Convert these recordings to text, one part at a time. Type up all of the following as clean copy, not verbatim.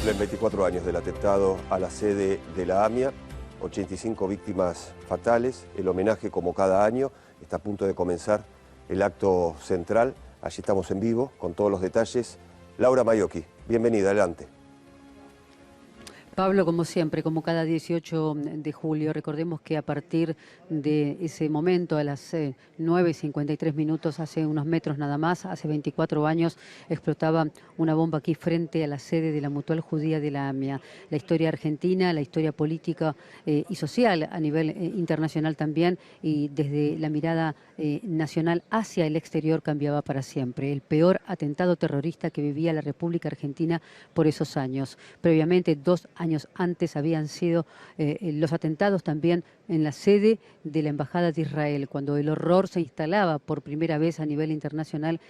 cumplen 24 años del atentado a la sede de la AMIA, 85 víctimas fatales. El homenaje, como cada año, está a punto de comenzar el acto central. Allí estamos en vivo con todos los detalles. Laura Maiocchi, bienvenida, adelante. Pablo, como siempre, como cada 18 de julio, recordemos que a partir de ese momento, a las 9:53, hace unos metros nada más, hace 24 años, explotaba una bomba aquí frente a la sede de la Mutual Judía de la AMIA. La historia argentina, la historia política y social a nivel internacional también, y desde la mirada nacional hacia el exterior cambiaba para siempre. El peor atentado terrorista que vivía la República Argentina por esos años. Previamente, 2 años antes habían sido los atentados también en la sede de la Embajada de Israel, cuando el horror se instalaba por primera vez a nivel internacional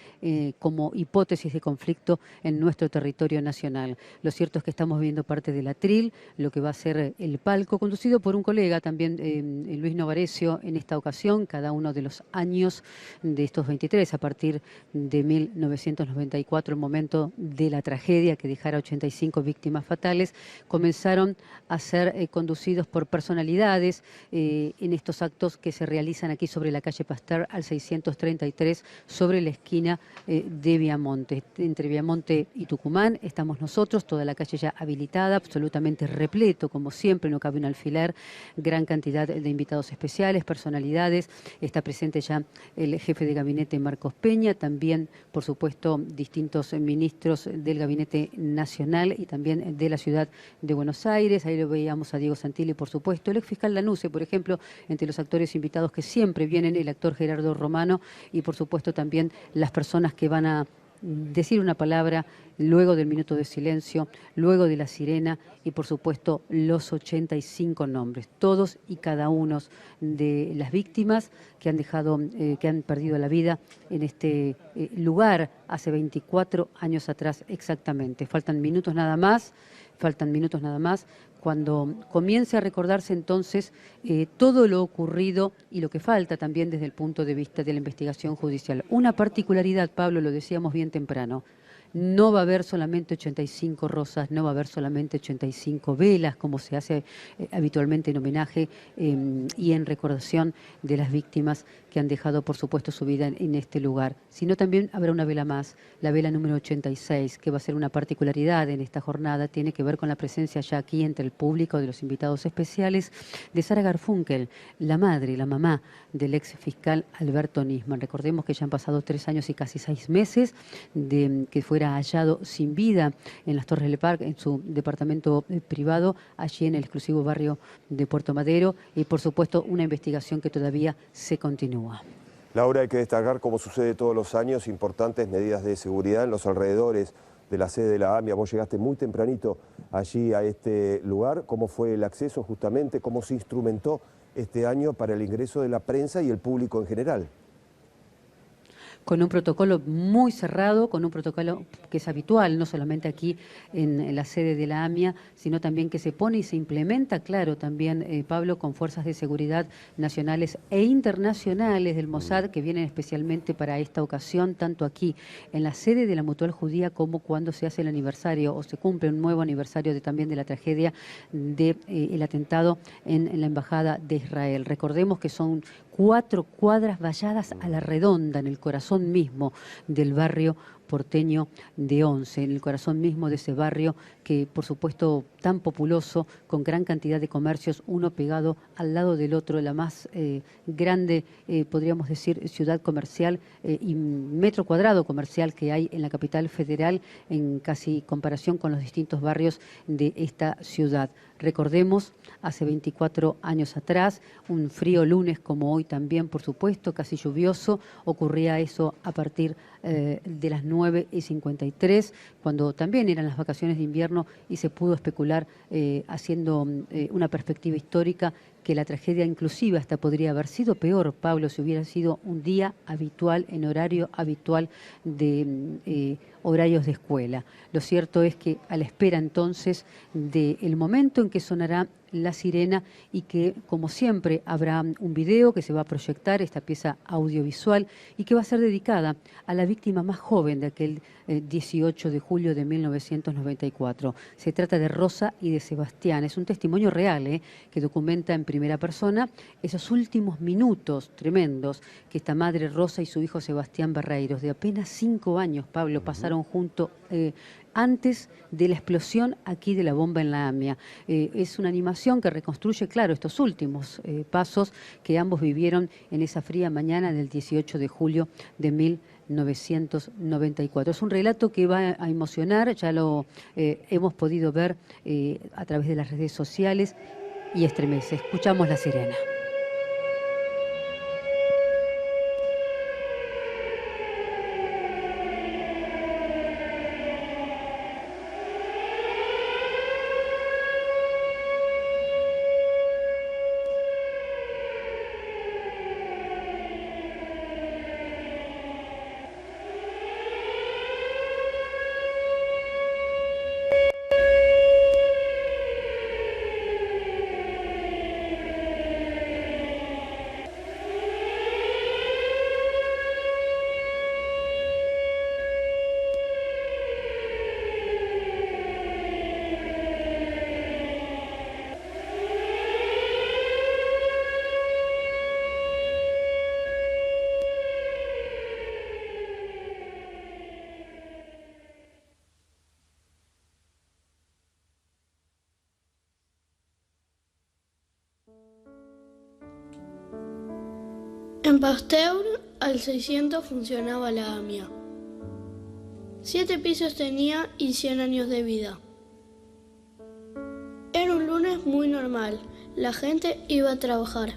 como hipótesis de conflicto en nuestro territorio nacional. Lo cierto es que estamos viendo parte del atril, lo que va a ser el palco, conducido por un colega también, Luis Novarecio, en esta ocasión, cada uno de los años de estos 23, a partir de 1994, el momento de la tragedia que dejara 85 víctimas fatales, comenzaron a ser conducidos por personalidades en estos actos que se realizan aquí sobre la calle Pasteur al 633, sobre la esquina de Viamonte. Entre Viamonte y Tucumán estamos nosotros, toda la calle ya habilitada, absolutamente repleto, como siempre, no cabe un alfiler, gran cantidad de invitados especiales, personalidades. Está presente ya el jefe de gabinete Marcos Peña, también, por supuesto, distintos ministros del Gabinete Nacional y también de la ciudad de Buenos Aires. Ahí lo veíamos a Diego Santilli, por supuesto, el exfiscal Lanusse, por ejemplo, entre los actores invitados que siempre vienen, el actor Gerardo Romano y, por supuesto, también las personas que van a decir una palabra luego del minuto de silencio, luego de la sirena y, por supuesto, los 85 nombres, todos y cada uno de las víctimas que han dejado, que han perdido la vida en este lugar hace 24 años atrás exactamente. Faltan minutos nada más cuando comience a recordarse entonces todo lo ocurrido y lo que falta también desde el punto de vista de la investigación judicial. Una particularidad, Pablo, lo decíamos bien temprano: no va a haber solamente 85 rosas, no va a haber solamente 85 velas, como se hace habitualmente en homenaje y en recordación de las víctimas que han dejado, por supuesto, su vida en este lugar, sino también habrá una vela más, la vela número 86, que va a ser una particularidad en esta jornada. Tiene que ver con la presencia ya aquí entre el público de los invitados especiales de Sara Garfunkel, la madre, la mamá del ex fiscal Alberto Nisman. Recordemos que ya han pasado 3 años y casi 6 meses de que fuera hallado sin vida en las Torres del Parque, en su departamento privado, allí en el exclusivo barrio de Puerto Madero, y por supuesto una investigación que todavía se continúa. Laura, hay que destacar, como sucede todos los años, importantes medidas de seguridad en los alrededores de la sede de la AMIA. Vos llegaste muy tempranito allí a este lugar. ¿Cómo fue el acceso justamente? ¿Cómo se instrumentó este año para el ingreso de la prensa y el público en general? Con un protocolo muy cerrado, con un protocolo que es habitual, no solamente aquí en la sede de la AMIA, sino también que se pone y se implementa, claro, también, Pablo, con fuerzas de seguridad nacionales e internacionales del Mossad, que vienen especialmente para esta ocasión, tanto aquí en la sede de la Mutual Judía como cuando se hace el aniversario o se cumple un nuevo aniversario también de la tragedia del atentado en la Embajada de Israel. Recordemos que son 4 cuadras valladas a la redonda, en el corazón mismo del barrio porteño de Once, en el corazón mismo de ese barrio que, por supuesto, tan populoso, con gran cantidad de comercios, uno pegado al lado del otro, la más grande, podríamos decir, ciudad comercial y metro cuadrado comercial que hay en la capital federal, en casi comparación con los distintos barrios de esta ciudad. Recordemos, hace 24 años atrás, un frío lunes como hoy también, por supuesto, casi lluvioso, ocurría eso a partir de las 9:53, cuando también eran las vacaciones de invierno y se pudo especular haciendo una perspectiva histórica que la tragedia inclusive hasta podría haber sido peor, Pablo, si hubiera sido un día habitual, en horario habitual de horarios de escuela. Lo cierto es que a la espera entonces del momento en que sonará La Sirena, y que, como siempre, habrá un video que se va a proyectar, esta pieza audiovisual, y que va a ser dedicada a la víctima más joven de aquel 18 de julio de 1994. Se trata de Rosa y de Sebastián. Es un testimonio real, que documenta en primera persona esos últimos minutos tremendos que esta madre Rosa y su hijo Sebastián Barreiros, de apenas 5 años, Pablo, pasaron junto antes de la explosión aquí de la bomba en la AMIA. Es una animación que reconstruye, claro, estos últimos pasos que ambos vivieron en esa fría mañana del 18 de julio de 1994. Es un relato que va a emocionar, ya lo hemos podido ver a través de las redes sociales, y estremece. Escuchamos La Sirena. En Pasteur, al 600 funcionaba la AMIA. 7 pisos tenía y 100 años de vida. Era un lunes muy normal. La gente iba a trabajar.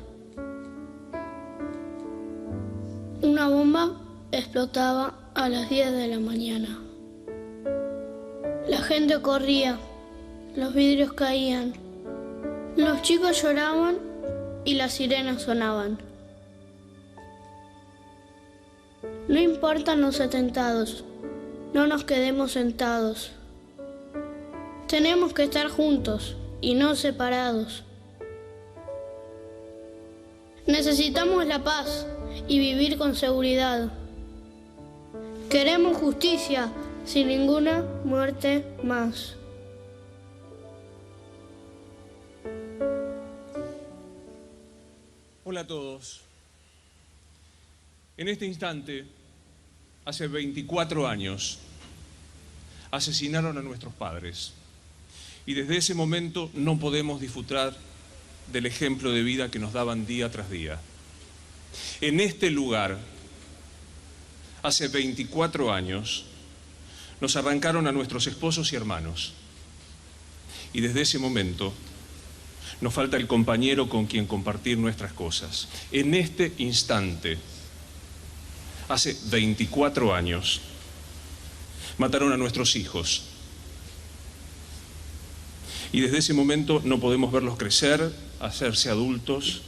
Una bomba explotaba a las 10 de la mañana. La gente corría. Los vidrios caían. Los chicos lloraban y las sirenas sonaban. No importan los atentados, no nos quedemos sentados. Tenemos que estar juntos y no separados. Necesitamos la paz y vivir con seguridad. Queremos justicia sin ninguna muerte más. Hola a todos. En este instante, hace 24 años, asesinaron a nuestros padres. Y desde ese momento no podemos disfrutar del ejemplo de vida que nos daban día tras día. En este lugar, hace 24 años, nos arrancaron a nuestros esposos y hermanos. Y desde ese momento, nos falta el compañero con quien compartir nuestras cosas. En este instante, hace 24 años, mataron a nuestros hijos. Y desde ese momento no podemos verlos crecer, hacerse adultos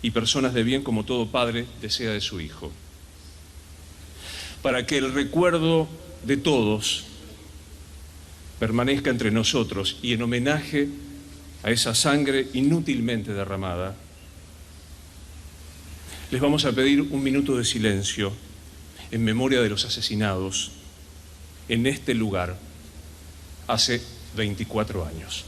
y personas de bien como todo padre desea de su hijo. Para que el recuerdo de todos permanezca entre nosotros y en homenaje a esa sangre inútilmente derramada, les vamos a pedir un minuto de silencio en memoria de los asesinados en este lugar hace 24 años.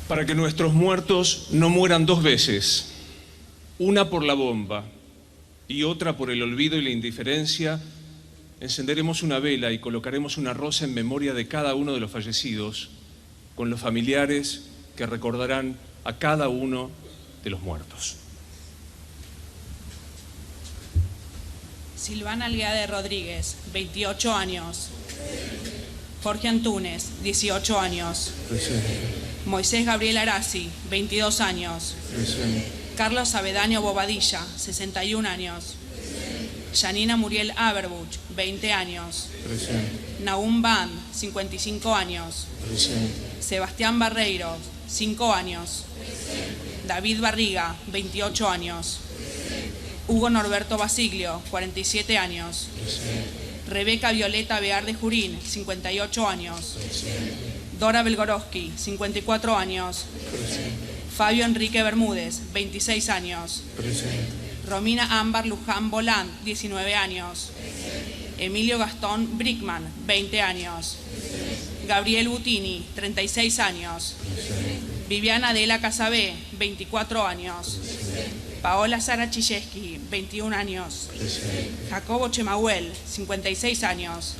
Para que nuestros muertos no mueran 2 veces, una por la bomba y otra por el olvido y la indiferencia, encenderemos una vela y colocaremos una rosa en memoria de cada uno de los fallecidos, con los familiares que recordarán a cada uno de los muertos. Silvana Algueade Rodríguez, 28 años. Jorge Antúnez, 18 años. Presente. Moisés Gabriel Arasi, 22 años. Presente. Carlos Avedano Bobadilla, 61 años. Janina Muriel Aberbuch, 20 años. Presente. Nahum Band, 55 años. Presente. Sebastián Barreiro, 5 años. David Barriga, 28 años. Hugo Norberto Basiglio, 47 años. Presente. Rebeca Violeta Bear de Jurín, 58 años. Presente. Dora Belgorowski, 54 años. Presente. Fabio Enrique Bermúdez, 26 años. Presente. Romina Ámbar Luján Boland, 19 años. Emilio Gastón Brickman, 20 años. Gabriel Butini, 36 años. Viviana Adela Casabé, 24 años. Paola Sara Chilleski, 21 años. Jacobo Chemahuel, 56 años.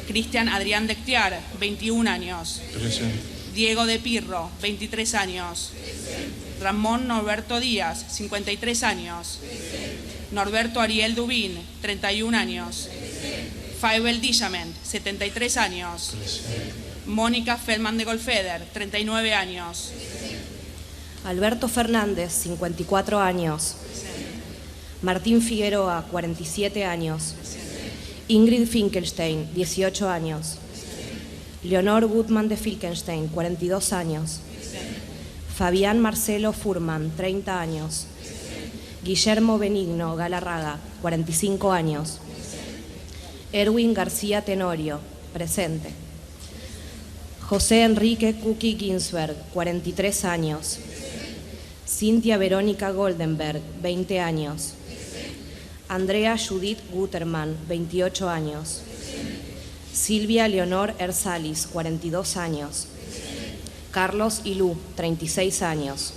Cristian Adrián Dectiar, 21 años. Presente. Diego de Pirro, 23 años. Ramón Norberto Díaz, 53 años. Norberto Ariel Dubín, 31 años. Faibel Dijament, 73 años. Mónica Feldman de Golfeder, 39 años. Alberto Fernández, 54 años. Martín Figueroa, 47 años. Ingrid Finkelstein, 18 años. Leonor Gutmann de Filkenstein, 42 años. Fabián Marcelo Furman, 30 años. Guillermo Benigno Galarraga, 45 años. Erwin García Tenorio, presente. José Enrique Cookie Ginsberg, 43 años. Cintia Verónica Goldenberg, 20 años. Andrea Judith Guterman, 28 años. Silvia Leonor Ersalis, 42 años. Carlos Ilú, 36 años.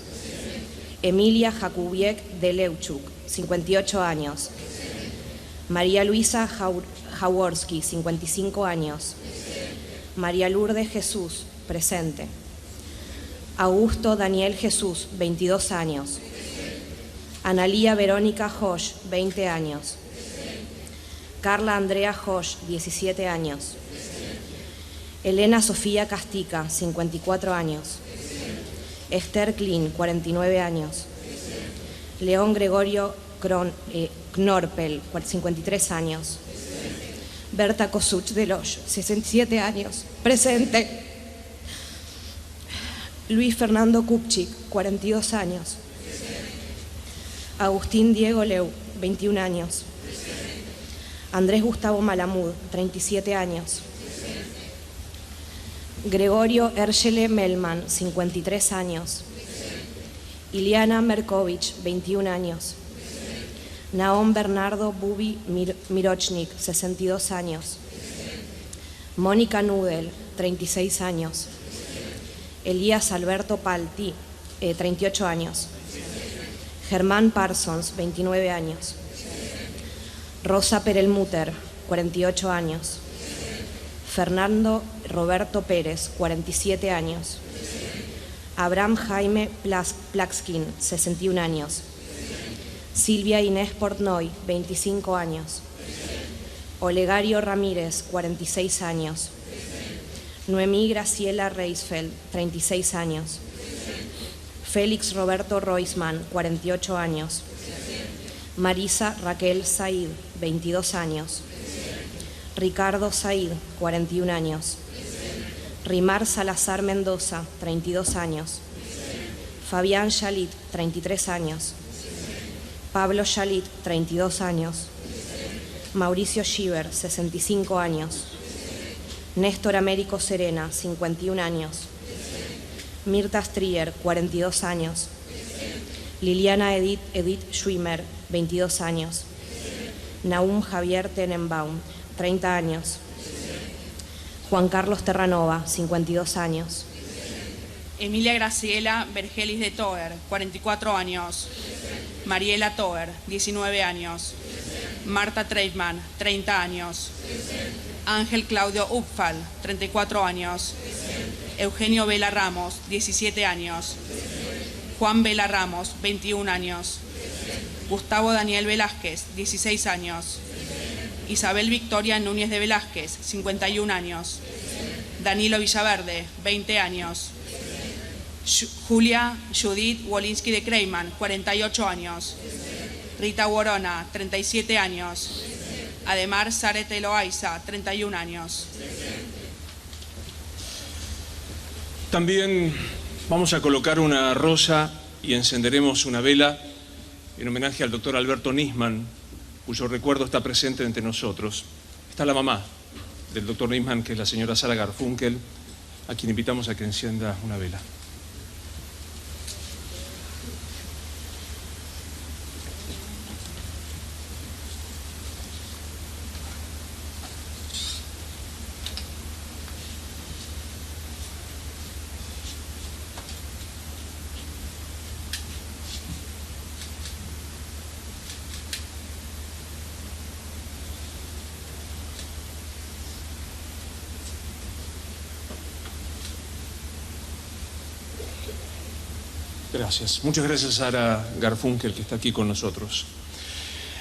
Emilia Jakubiek de Leuchuk, 58 años. María Luisa Jaworski, 55 años. María Lourdes Jesús, presente. Augusto Daniel Jesús, 22 años. Analía Verónica Josh, 20 años. Carla Andrea Josh, 17 años. Elena Sofía Castica, 54 años. Esther Klein, 49 años. León Gregorio Knorpel, 53 años. Berta Kosuch de Loch, 67 años, presente. Luis Fernando Kupchik, 42 años. Agustín Diego Leu, 21 años. Andrés Gustavo Malamud, 37 años. Gregorio Ergele Melman, 53 años. Iliana Merkovich, 21 años. Naón Bernardo Bubi Mirochnik, 62 años. Mónica Nudel, 36 años. Elías Alberto Palti, 38 años. Germán Parsons, 29 años. Rosa Perelmuter, 48 años. Fernando Roberto Pérez, 47 años. Abraham Jaime Plaxkin, 61 años. Silvia Inés Portnoy, 25 años. Olegario Ramírez, 46 años. Noemí Graciela Reisfeld, 36 años. Félix Roberto Roisman, 48 años. Marisa Raquel Said, 22 años. Ricardo Said, 41 años. Rimar Salazar Mendoza, 32 años. Fabián Shalit, 33 años. Pablo Shalit, 32 años. Mauricio Schieber, 65 años. Néstor Américo Serena, 51 años. Mirta Strier, 42 años. Liliana Edith Schwimmer, 22 años. Nahum Javier Tenenbaum, 30 años. Juan Carlos Terranova, 52 años. Emilia Graciela Vergelis de Toer, 44 años. Mariela Toer, 19 años. Marta Treitman, 30 años. Ángel Claudio Upfal, 34 años. Eugenio Vela Ramos, 17 años. Juan Vela Ramos, 21 años. Gustavo Daniel Velázquez, 16 años. Isabel Victoria Núñez de Velázquez, 51 años. Danilo Villaverde, 20 años. Julia Judith Wolinski de Kreiman, 48 años. Rita Worona, 37 años. Ademar Zarete Loaiza, 31 años. También vamos a colocar una rosa y encenderemos una vela en homenaje al doctor Alberto Nisman, cuyo recuerdo está presente entre nosotros. Está la mamá del doctor Nisman, que es la señora Sara Garfunkel, a quien invitamos a que encienda una vela. Gracias. Muchas gracias a Sara Garfunkel, que está aquí con nosotros.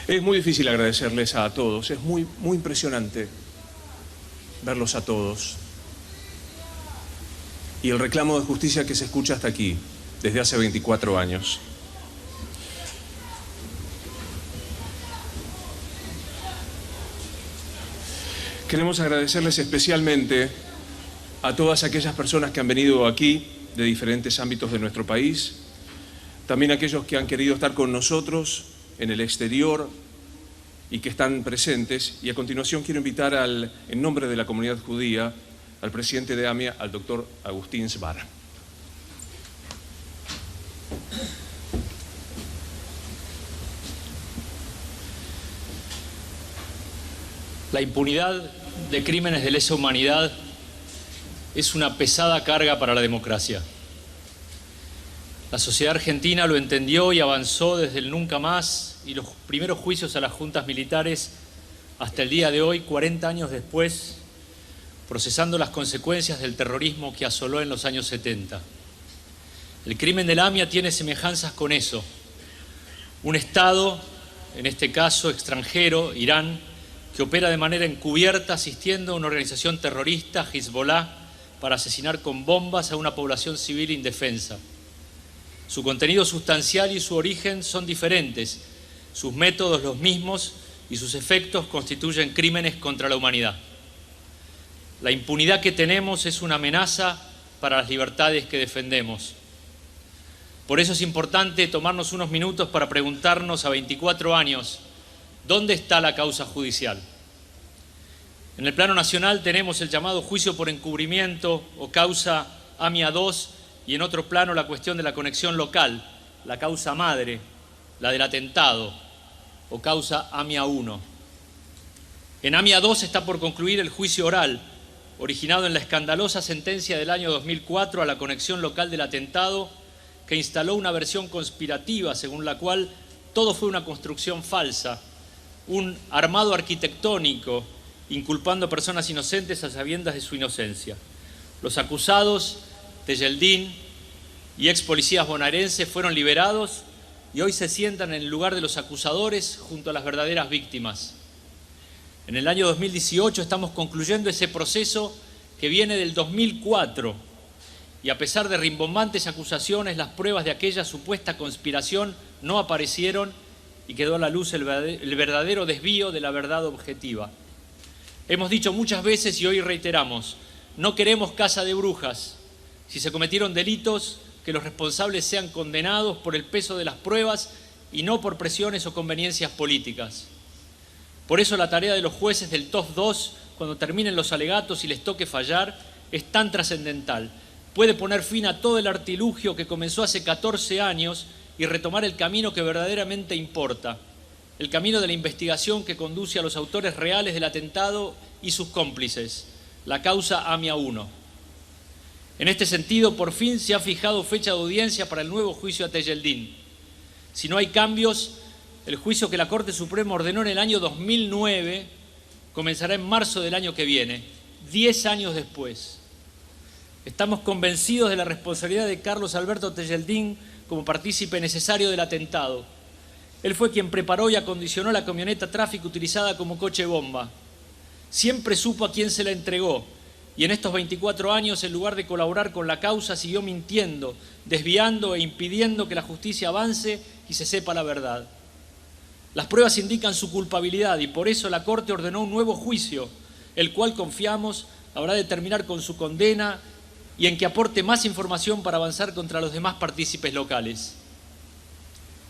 Es muy difícil agradecerles a todos. Es muy impresionante verlos a todos. Y el reclamo de justicia que se escucha hasta aquí, desde hace 24 años. Queremos agradecerles especialmente a todas aquellas personas que han venido aquí de diferentes ámbitos de nuestro país, también aquellos que han querido estar con nosotros en el exterior y que están presentes. Y a continuación quiero invitar en nombre de la comunidad judía al presidente de AMIA, al doctor Agustín Svara. La impunidad de crímenes de lesa humanidad es una pesada carga para la democracia. La sociedad argentina lo entendió y avanzó desde el nunca más y los primeros juicios a las juntas militares hasta el día de hoy, 40 años después, procesando las consecuencias del terrorismo que asoló en los años 70. El crimen de la AMIA tiene semejanzas con eso. Un Estado, en este caso extranjero, Irán, que opera de manera encubierta asistiendo a una organización terrorista, Hezbollah, para asesinar con bombas a una población civil indefensa. Su contenido sustancial y su origen son diferentes, sus métodos los mismos y sus efectos constituyen crímenes contra la humanidad. La impunidad que tenemos es una amenaza para las libertades que defendemos. Por eso es importante tomarnos unos minutos para preguntarnos a 24 años, ¿dónde está la causa judicial? En el plano nacional tenemos el llamado juicio por encubrimiento o causa AMIA 2 y en otro plano la cuestión de la conexión local, la causa madre, la del atentado o causa AMIA 1. En AMIA 2 está por concluir el juicio oral, originado en la escandalosa sentencia del año 2004 a la conexión local del atentado, que instaló una versión conspirativa según la cual todo fue una construcción falsa, un armado arquitectónico, inculpando a personas inocentes a sabiendas de su inocencia. Los acusados, Tejeldín y ex policías bonaerenses, fueron liberados y hoy se sientan en el lugar de los acusadores junto a las verdaderas víctimas. En el año 2018 estamos concluyendo ese proceso que viene del 2004 y a pesar de rimbombantes acusaciones, las pruebas de aquella supuesta conspiración no aparecieron y quedó a la luz el verdadero desvío de la verdad objetiva. Hemos dicho muchas veces y hoy reiteramos, no queremos casa de brujas. Si se cometieron delitos, que los responsables sean condenados por el peso de las pruebas y no por presiones o conveniencias políticas. Por eso la tarea de los jueces del TOF 2, cuando terminen los alegatos y les toque fallar, es tan trascendental. Puede poner fin a todo el artilugio que comenzó hace 14 años y retomar el camino que verdaderamente importa. El camino de la investigación que conduce a los autores reales del atentado y sus cómplices, la causa AMIA 1. En este sentido, por fin se ha fijado fecha de audiencia para el nuevo juicio a Tejeldín. Si no hay cambios, el juicio que la Corte Suprema ordenó en el año 2009 comenzará en marzo del año que viene, 10 años después. Estamos convencidos de la responsabilidad de Carlos Alberto Tejeldín como partícipe necesario del atentado. Él fue quien preparó y acondicionó la camioneta tráfico utilizada como coche bomba. Siempre supo a quién se la entregó y en estos 24 años, en lugar de colaborar con la causa, siguió mintiendo, desviando e impidiendo que la justicia avance y se sepa la verdad. Las pruebas indican su culpabilidad y por eso la Corte ordenó un nuevo juicio, el cual confiamos habrá de terminar con su condena y en que aporte más información para avanzar contra los demás partícipes locales.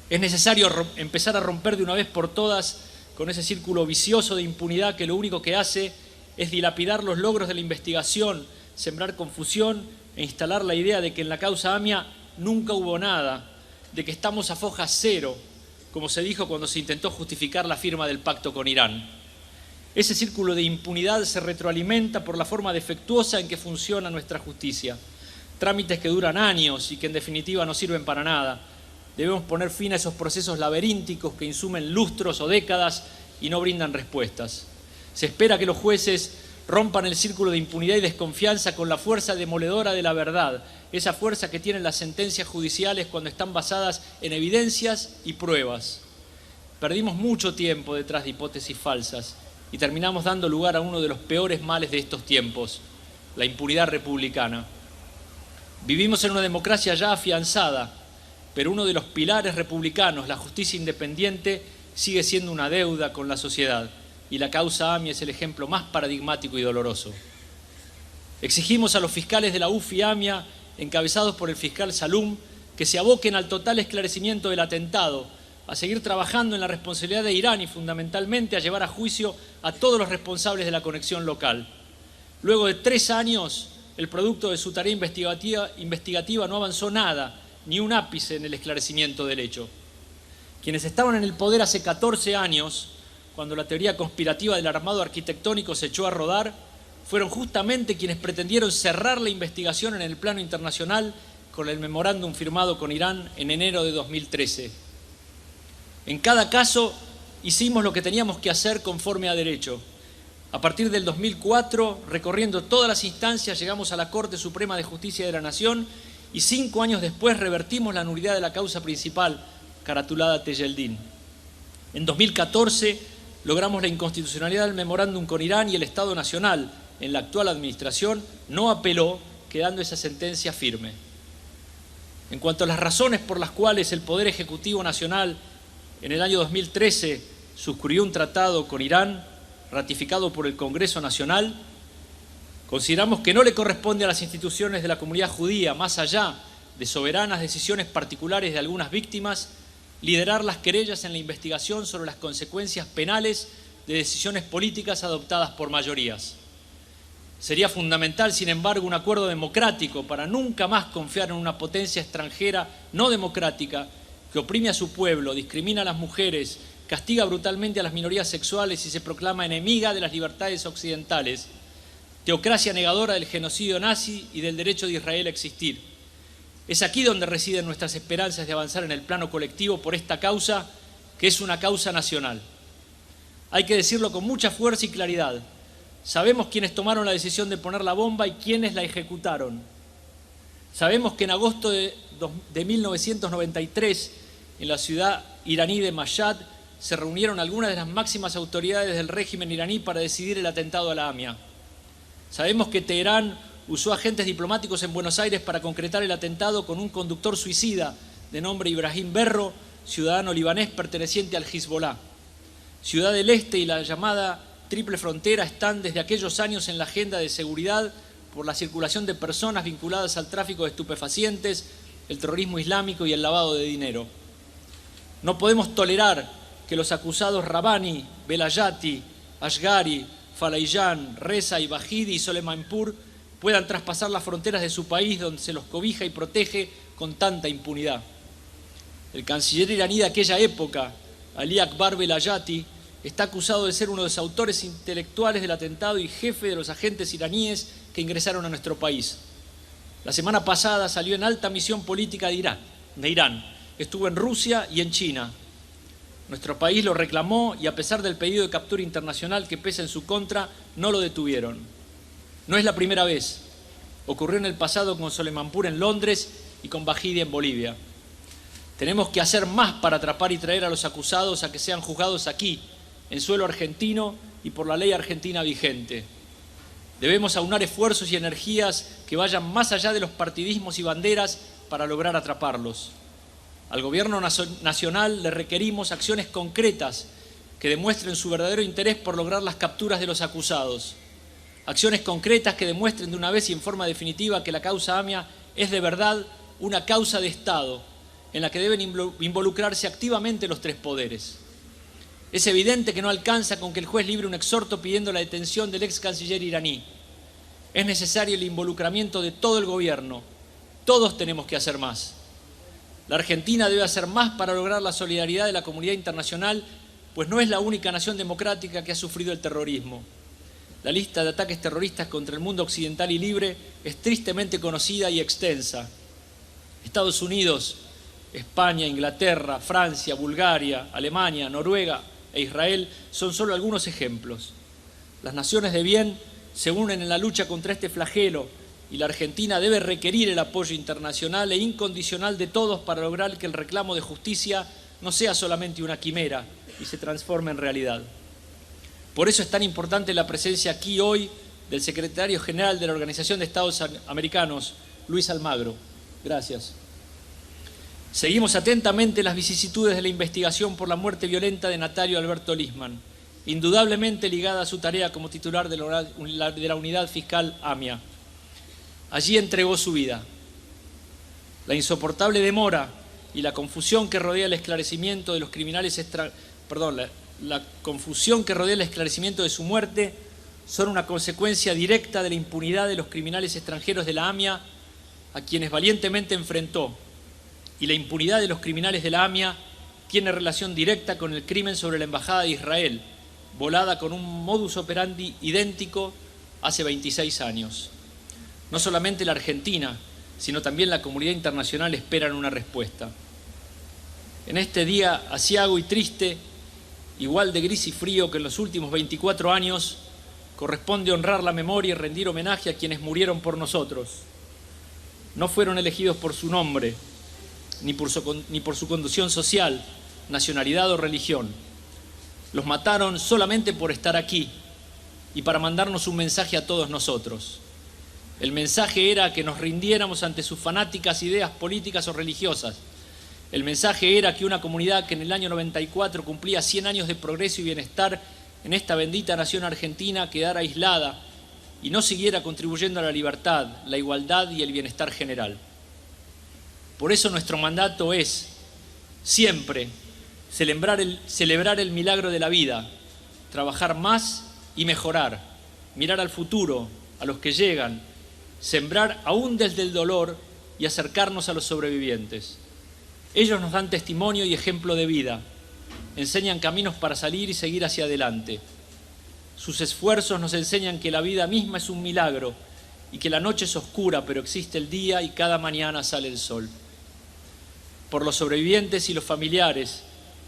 Es necesario empezar a romper de una vez por todas con ese círculo vicioso de impunidad que lo único que hace es dilapidar los logros de la investigación, sembrar confusión e instalar la idea de que en la causa AMIA nunca hubo nada, de que estamos a foja cero, como se dijo cuando se intentó justificar la firma del pacto con Irán. Ese círculo de impunidad se retroalimenta por la forma defectuosa en que funciona nuestra justicia. Trámites que duran años y que en definitiva no sirven para nada. Debemos poner fin a esos procesos laberínticos que insumen lustros o décadas y no brindan respuestas. Se espera que los jueces rompan el círculo de impunidad y desconfianza con la fuerza demoledora de la verdad, esa fuerza que tienen las sentencias judiciales cuando están basadas en evidencias y pruebas. Perdimos mucho tiempo detrás de hipótesis falsas y terminamos dando lugar a uno de los peores males de estos tiempos, la impunidad republicana. Vivimos en una democracia ya afianzada, pero uno de los pilares republicanos, la justicia independiente, sigue siendo una deuda con la sociedad y la causa AMIA es el ejemplo más paradigmático y doloroso. Exigimos a los fiscales de la UF y AMIA, encabezados por el fiscal Salum, que se aboquen al total esclarecimiento del atentado, a seguir trabajando en la responsabilidad de Irán y fundamentalmente a llevar a juicio a todos los responsables de la conexión local. Luego de 3 años, el producto de su tarea investigativa no avanzó nada, ni un ápice en el esclarecimiento del hecho. Quienes estaban en el poder hace 14 años, cuando la teoría conspirativa del armado arquitectónico se echó a rodar, fueron justamente quienes pretendieron cerrar la investigación en el plano internacional con el memorándum firmado con Irán en enero de 2013. En cada caso, hicimos lo que teníamos que hacer conforme a derecho. A partir del 2004, recorriendo todas las instancias, llegamos a la Corte Suprema de Justicia de la Nación y 5 años después revertimos la nulidad de la causa principal, caratulada Tejeldín. En 2014 logramos la inconstitucionalidad del memorándum con Irán y el Estado Nacional, en la actual administración, no apeló, quedando esa sentencia firme. En cuanto a las razones por las cuales el Poder Ejecutivo Nacional en el año 2013 suscribió un tratado con Irán, ratificado por el Congreso Nacional, consideramos que no le corresponde a las instituciones de la comunidad judía, más allá de soberanas decisiones particulares de algunas víctimas, liderar las querellas en la investigación sobre las consecuencias penales de decisiones políticas adoptadas por mayorías. Sería fundamental, sin embargo, un acuerdo democrático para nunca más confiar en una potencia extranjera no democrática que oprime a su pueblo, discrimina a las mujeres, castiga brutalmente a las minorías sexuales y se proclama enemiga de las libertades occidentales, teocracia negadora del genocidio nazi y del derecho de Israel a existir. Es aquí donde residen nuestras esperanzas de avanzar en el plano colectivo por esta causa, que es una causa nacional. Hay que decirlo con mucha fuerza y claridad. Sabemos quiénes tomaron la decisión de poner la bomba y quiénes la ejecutaron. Sabemos que en agosto de 1993, en la ciudad iraní de Mashhad, se reunieron algunas de las máximas autoridades del régimen iraní para decidir el atentado a la AMIA. Sabemos que Teherán usó agentes diplomáticos en Buenos Aires para concretar el atentado con un conductor suicida de nombre Ibrahim Berro, ciudadano libanés perteneciente al Hezbollah. Ciudad del Este y la llamada Triple Frontera están desde aquellos años en la agenda de seguridad por la circulación de personas vinculadas al tráfico de estupefacientes, el terrorismo islámico y el lavado de dinero. No podemos tolerar que los acusados Rabani, Belayati, Ashgari, Falaijan, Reza y Bahidi y Soleimanpur puedan traspasar las fronteras de su país donde se los cobija y protege con tanta impunidad. El canciller iraní de aquella época, Ali Akbar Belayati, está acusado de ser uno de los autores intelectuales del atentado y jefe de los agentes iraníes que ingresaron a nuestro país. La semana pasada salió en alta misión política de Irán. Estuvo en Rusia y en China. Nuestro país lo reclamó y a pesar del pedido de captura internacional que pesa en su contra, no lo detuvieron. No es la primera vez. Ocurrió en el pasado con Soleimanpur en Londres y con Bahidi en Bolivia. Tenemos que hacer más para atrapar y traer a los acusados a que sean juzgados aquí, en suelo argentino y por la ley argentina vigente. Debemos aunar esfuerzos y energías que vayan más allá de los partidismos y banderas para lograr atraparlos. Al Gobierno Nacional le requerimos acciones concretas que demuestren su verdadero interés por lograr las capturas de los acusados. Acciones concretas que demuestren de una vez y en forma definitiva que la causa AMIA es de verdad una causa de Estado en la que deben involucrarse activamente los tres poderes. Es evidente que no alcanza con que el juez libre un exhorto pidiendo la detención del ex canciller iraní. Es necesario el involucramiento de todo el gobierno. Todos tenemos que hacer más. La Argentina debe hacer más para lograr la solidaridad de la comunidad internacional, pues no es la única nación democrática que ha sufrido el terrorismo. La lista de ataques terroristas contra el mundo occidental y libre es tristemente conocida y extensa. Estados Unidos, España, Inglaterra, Francia, Bulgaria, Alemania, Noruega e Israel son solo algunos ejemplos. Las naciones de bien se unen en la lucha contra este flagelo y la Argentina debe requerir el apoyo internacional e incondicional de todos para lograr que el reclamo de justicia no sea solamente una quimera y se transforme en realidad. Por eso es tan importante la presencia aquí hoy del secretario general de la Organización de Estados Americanos, Luis Almagro. Gracias. Seguimos atentamente las vicisitudes de la investigación por la muerte violenta de Natalio Alberto Lisman, indudablemente ligada a su tarea como titular de la unidad fiscal AMIA. Allí entregó su vida. La insoportable demora y la confusión que rodea el esclarecimiento de los criminales la confusión que rodea el esclarecimiento de su muerte son una consecuencia directa de la impunidad de los criminales extranjeros de la AMIA a quienes valientemente enfrentó. Y la impunidad de los criminales de la AMIA tiene relación directa con el crimen sobre la Embajada de Israel, volada con un modus operandi idéntico hace 26 años. No solamente la Argentina, sino también la comunidad internacional esperan una respuesta. En este día aciago y triste, igual de gris y frío que en los últimos 24 años, corresponde honrar la memoria y rendir homenaje a quienes murieron por nosotros. No fueron elegidos por su nombre, ni por su condición social, nacionalidad o religión. Los mataron solamente por estar aquí y para mandarnos un mensaje a todos nosotros. El mensaje era que nos rindiéramos ante sus fanáticas ideas políticas o religiosas. El mensaje era que una comunidad que en el año 94 cumplía 100 años de progreso y bienestar en esta bendita nación argentina quedara aislada y no siguiera contribuyendo a la libertad, la igualdad y el bienestar general. Por eso nuestro mandato es siempre celebrar el milagro de la vida, trabajar más y mejorar, mirar al futuro, a los que llegan, sembrar aún desde el dolor y acercarnos a los sobrevivientes. Ellos nos dan testimonio y ejemplo de vida, enseñan caminos para salir y seguir hacia adelante. Sus esfuerzos nos enseñan que la vida misma es un milagro y que la noche es oscura, pero existe el día y cada mañana sale el sol. Por los sobrevivientes y los familiares,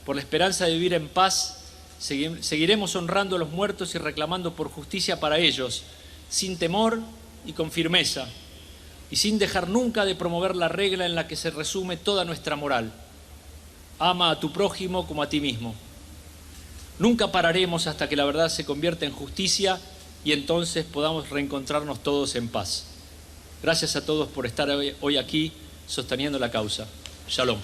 por la esperanza de vivir en paz, seguiremos honrando a los muertos y reclamando por justicia para ellos, sin temor y con firmeza, y sin dejar nunca de promover la regla en la que se resume toda nuestra moral. Ama a tu prójimo como a ti mismo. Nunca pararemos hasta que la verdad se convierta en justicia y entonces podamos reencontrarnos todos en paz. Gracias a todos por estar hoy aquí sosteniendo la causa. Shalom.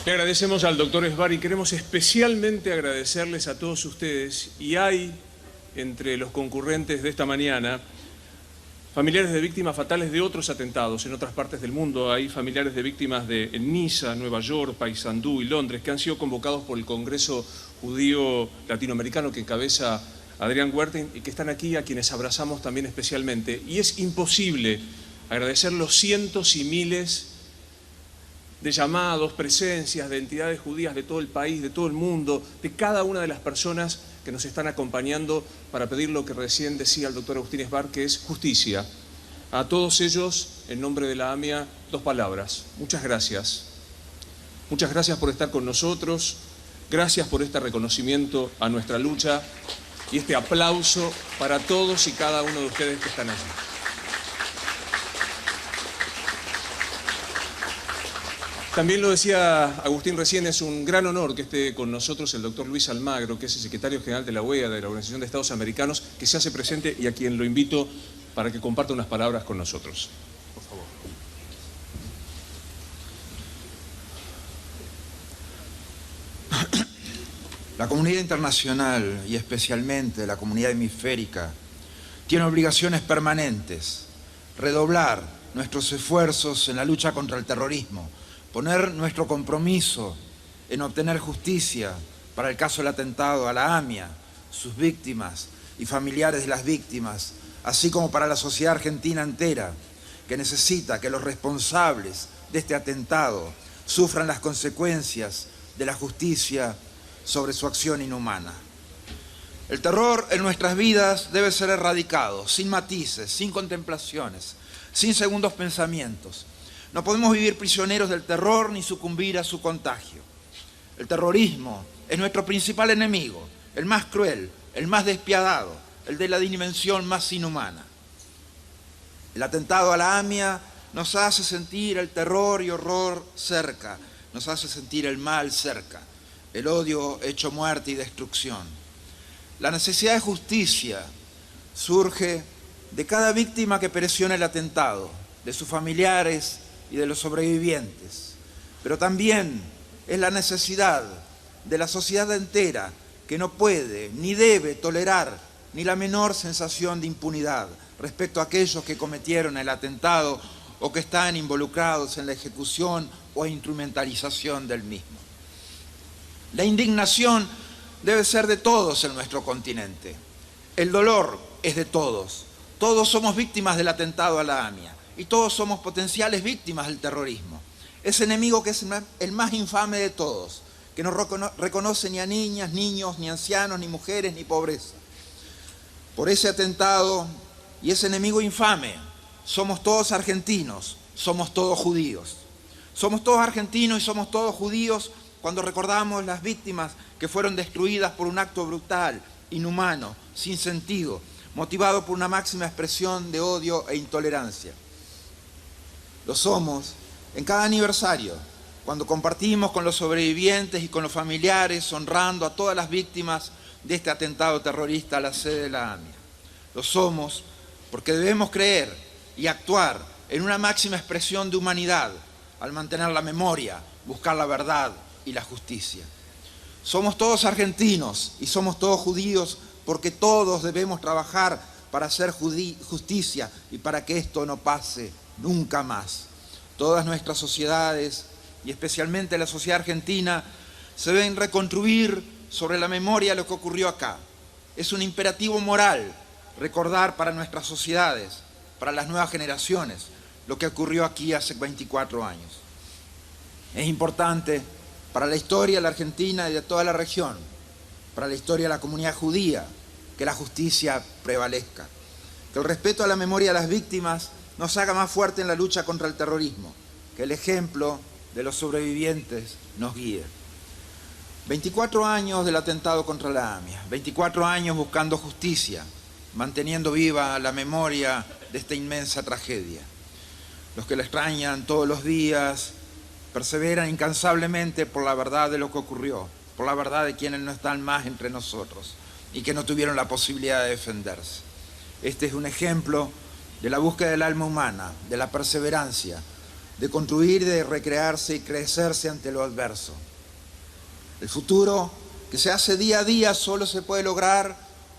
Le agradecemos al doctor Esbar y queremos especialmente agradecerles a todos ustedes. Y hay entre los concurrentes de esta mañana familiares de víctimas fatales de otros atentados en otras partes del mundo. Hay familiares de víctimas en Niza, Nueva York, Paysandú y Londres que han sido convocados por el Congreso Judío Latinoamericano que encabeza Adrián Huerta y que están aquí, a quienes abrazamos también especialmente. Y es imposible agradecer los cientos y miles de llamados, presencias de entidades judías de todo el país, de todo el mundo, de cada una de las personas que nos están acompañando para pedir lo que recién decía el doctor Agustín Esbar, que es justicia. A todos ellos, en nombre de la AMIA, 2 palabras. Muchas gracias. Muchas gracias por estar con nosotros. Gracias por este reconocimiento a nuestra lucha. y este aplauso para todos y cada uno de ustedes que están allí. También lo decía Agustín recién, es un gran honor que esté con nosotros el doctor Luis Almagro, que es el secretario general de la OEA, de la Organización de Estados Americanos, que se hace presente y a quien lo invito para que comparta unas palabras con nosotros. Por favor. La comunidad internacional, y especialmente la comunidad hemisférica, tiene obligaciones permanentes: redoblar nuestros esfuerzos en la lucha contra el terrorismo, poner nuestro compromiso en obtener justicia para el caso del atentado a la AMIA, sus víctimas y familiares de las víctimas, así como para la sociedad argentina entera, que necesita que los responsables de este atentado sufran las consecuencias de la justicia sobre su acción inhumana. El terror en nuestras vidas debe ser erradicado, sin matices, sin contemplaciones, sin segundos pensamientos. No podemos vivir prisioneros del terror ni sucumbir a su contagio. El terrorismo es nuestro principal enemigo, el más cruel, el más despiadado, el de la dimensión más inhumana. El atentado a la AMIA nos hace sentir el terror y horror cerca, nos hace sentir el mal cerca, el odio hecho muerte y destrucción. La necesidad de justicia surge de cada víctima que pereció en el atentado, de sus familiares y de los sobrevivientes, pero también es la necesidad de la sociedad entera, que no puede ni debe tolerar ni la menor sensación de impunidad respecto a aquellos que cometieron el atentado o que están involucrados en la ejecución o instrumentalización del mismo. La indignación debe ser de todos en nuestro continente. El dolor es de todos. Todos somos víctimas del atentado a la AMIA y todos somos potenciales víctimas del terrorismo. Ese enemigo que es el más infame de todos, que no reconoce ni a niñas, niños, ni ancianos, ni mujeres, ni pobreza. Por ese atentado y ese enemigo infame, somos todos argentinos, somos todos judíos. Somos todos argentinos y somos todos judíos cuando recordamos las víctimas que fueron destruidas por un acto brutal, inhumano, sin sentido, motivado por una máxima expresión de odio e intolerancia. Lo somos en cada aniversario, cuando compartimos con los sobrevivientes y con los familiares, honrando a todas las víctimas de este atentado terrorista a la sede de la AMIA. Lo somos porque debemos creer y actuar en una máxima expresión de humanidad al mantener la memoria, buscar la verdad y la justicia. Somos todos argentinos y somos todos judíos porque todos debemos trabajar para hacer justicia y para que esto no pase nunca más. Todas nuestras sociedades, y especialmente la sociedad argentina, se deben reconstruir sobre la memoria de lo que ocurrió acá. Es un imperativo moral recordar para nuestras sociedades, para las nuevas generaciones, lo que ocurrió aquí hace 24 años. Es importante para la historia de la Argentina y de toda la región, para la historia de la comunidad judía, que la justicia prevalezca, que el respeto a la memoria de las víctimas nos haga más fuerte en la lucha contra el terrorismo, que el ejemplo de los sobrevivientes nos guíe. 24 años del atentado contra la AMIA, 24 años buscando justicia, manteniendo viva la memoria de esta inmensa tragedia. Los que la extrañan todos los días perseveran incansablemente por la verdad de lo que ocurrió, por la verdad de quienes no están más entre nosotros y que no tuvieron la posibilidad de defenderse. Este es un ejemplo de la búsqueda del alma humana, de la perseverancia, de construir, de recrearse y crecerse ante lo adverso. El futuro que se hace día a día solo se puede lograr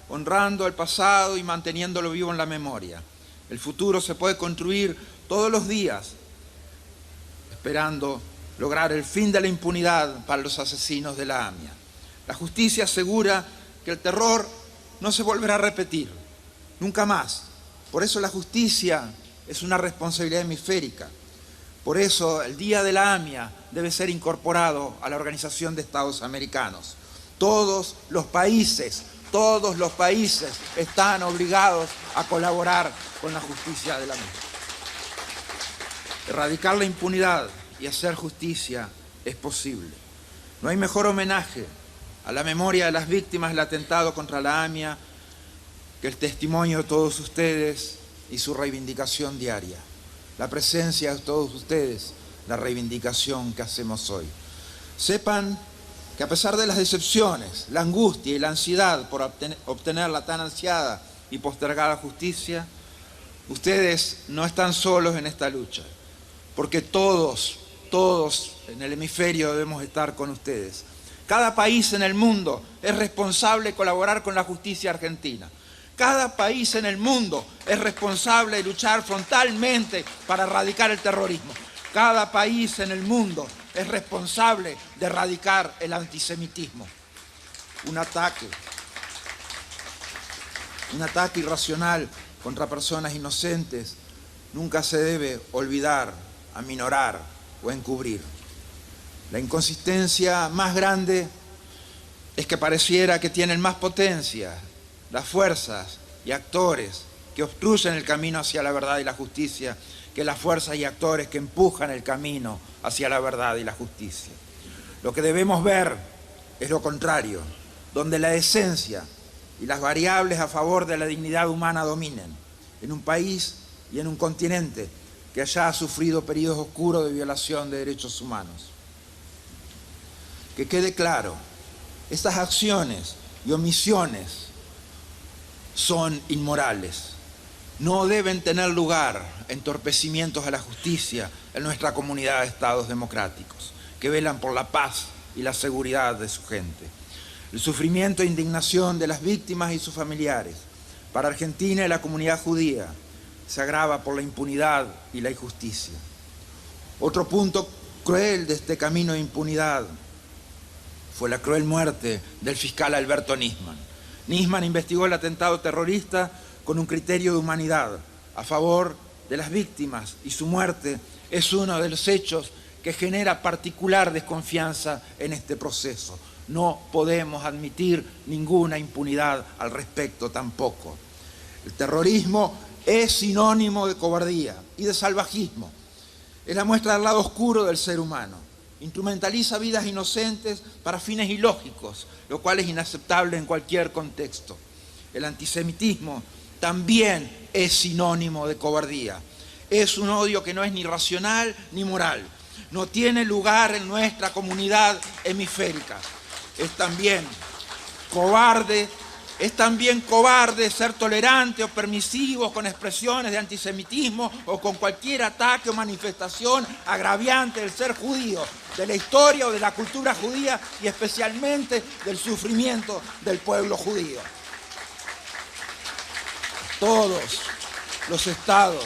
honrando al pasado y manteniéndolo vivo en la memoria. El futuro se puede construir todos los días, esperando lograr el fin de la impunidad para los asesinos de la AMIA. La justicia asegura que el terror no se volverá a repetir, nunca más. Por eso la justicia es una responsabilidad hemisférica. Por eso el Día de la AMIA debe ser incorporado a la Organización de Estados Americanos. Todos los países están obligados a colaborar con la justicia de la misma. Erradicar la impunidad y hacer justicia es posible. No hay mejor homenaje a la memoria de las víctimas del atentado contra la AMIA, que el testimonio de todos ustedes y su reivindicación diaria, la presencia de todos ustedes, la reivindicación que hacemos hoy. Sepan que a pesar de las decepciones, la angustia y la ansiedad por obtener la tan ansiada y postergada justicia, ustedes no están solos en esta lucha, porque todos en el hemisferio debemos estar con ustedes. Cada país en el mundo es responsable de colaborar con la justicia argentina. Cada país en el mundo es responsable de luchar frontalmente para erradicar el terrorismo. Cada país en el mundo es responsable de erradicar el antisemitismo. Un ataque irracional contra personas inocentes nunca se debe olvidar, aminorar o encubrir. La inconsistencia más grande es que pareciera que tienen más potencia las fuerzas y actores que obstruyen el camino hacia la verdad y la justicia que las fuerzas y actores que empujan el camino hacia la verdad y la justicia. Lo que debemos ver es lo contrario, donde la esencia y las variables a favor de la dignidad humana dominen, en un país y en un continente que ya ha sufrido periodos oscuros de violación de derechos humanos. Que quede claro, estas acciones y omisiones son inmorales. No deben tener lugar entorpecimientos a la justicia en nuestra comunidad de estados democráticos, que velan por la paz y la seguridad de su gente. El sufrimiento e indignación de las víctimas y sus familiares para Argentina y la comunidad judía se agrava por la impunidad y la injusticia. Otro punto cruel de este camino de impunidad fue la cruel muerte del fiscal Alberto Nisman. Nisman investigó el atentado terrorista con un criterio de humanidad a favor de las víctimas y su muerte es uno de los hechos que genera particular desconfianza en este proceso. No podemos admitir ninguna impunidad al respecto tampoco. El terrorismo es sinónimo de cobardía y de salvajismo. Es la muestra del lado oscuro del ser humano. Instrumentaliza vidas inocentes para fines ilógicos, lo cual es inaceptable en cualquier contexto. El antisemitismo también es sinónimo de cobardía. Es un odio que no es ni racional ni moral. No tiene lugar en nuestra comunidad hemisférica. Es también cobarde ser tolerante o permisivo con expresiones de antisemitismo o con cualquier ataque o manifestación agraviante del ser judío, de la historia o de la cultura judía y especialmente del sufrimiento del pueblo judío. Todos los estados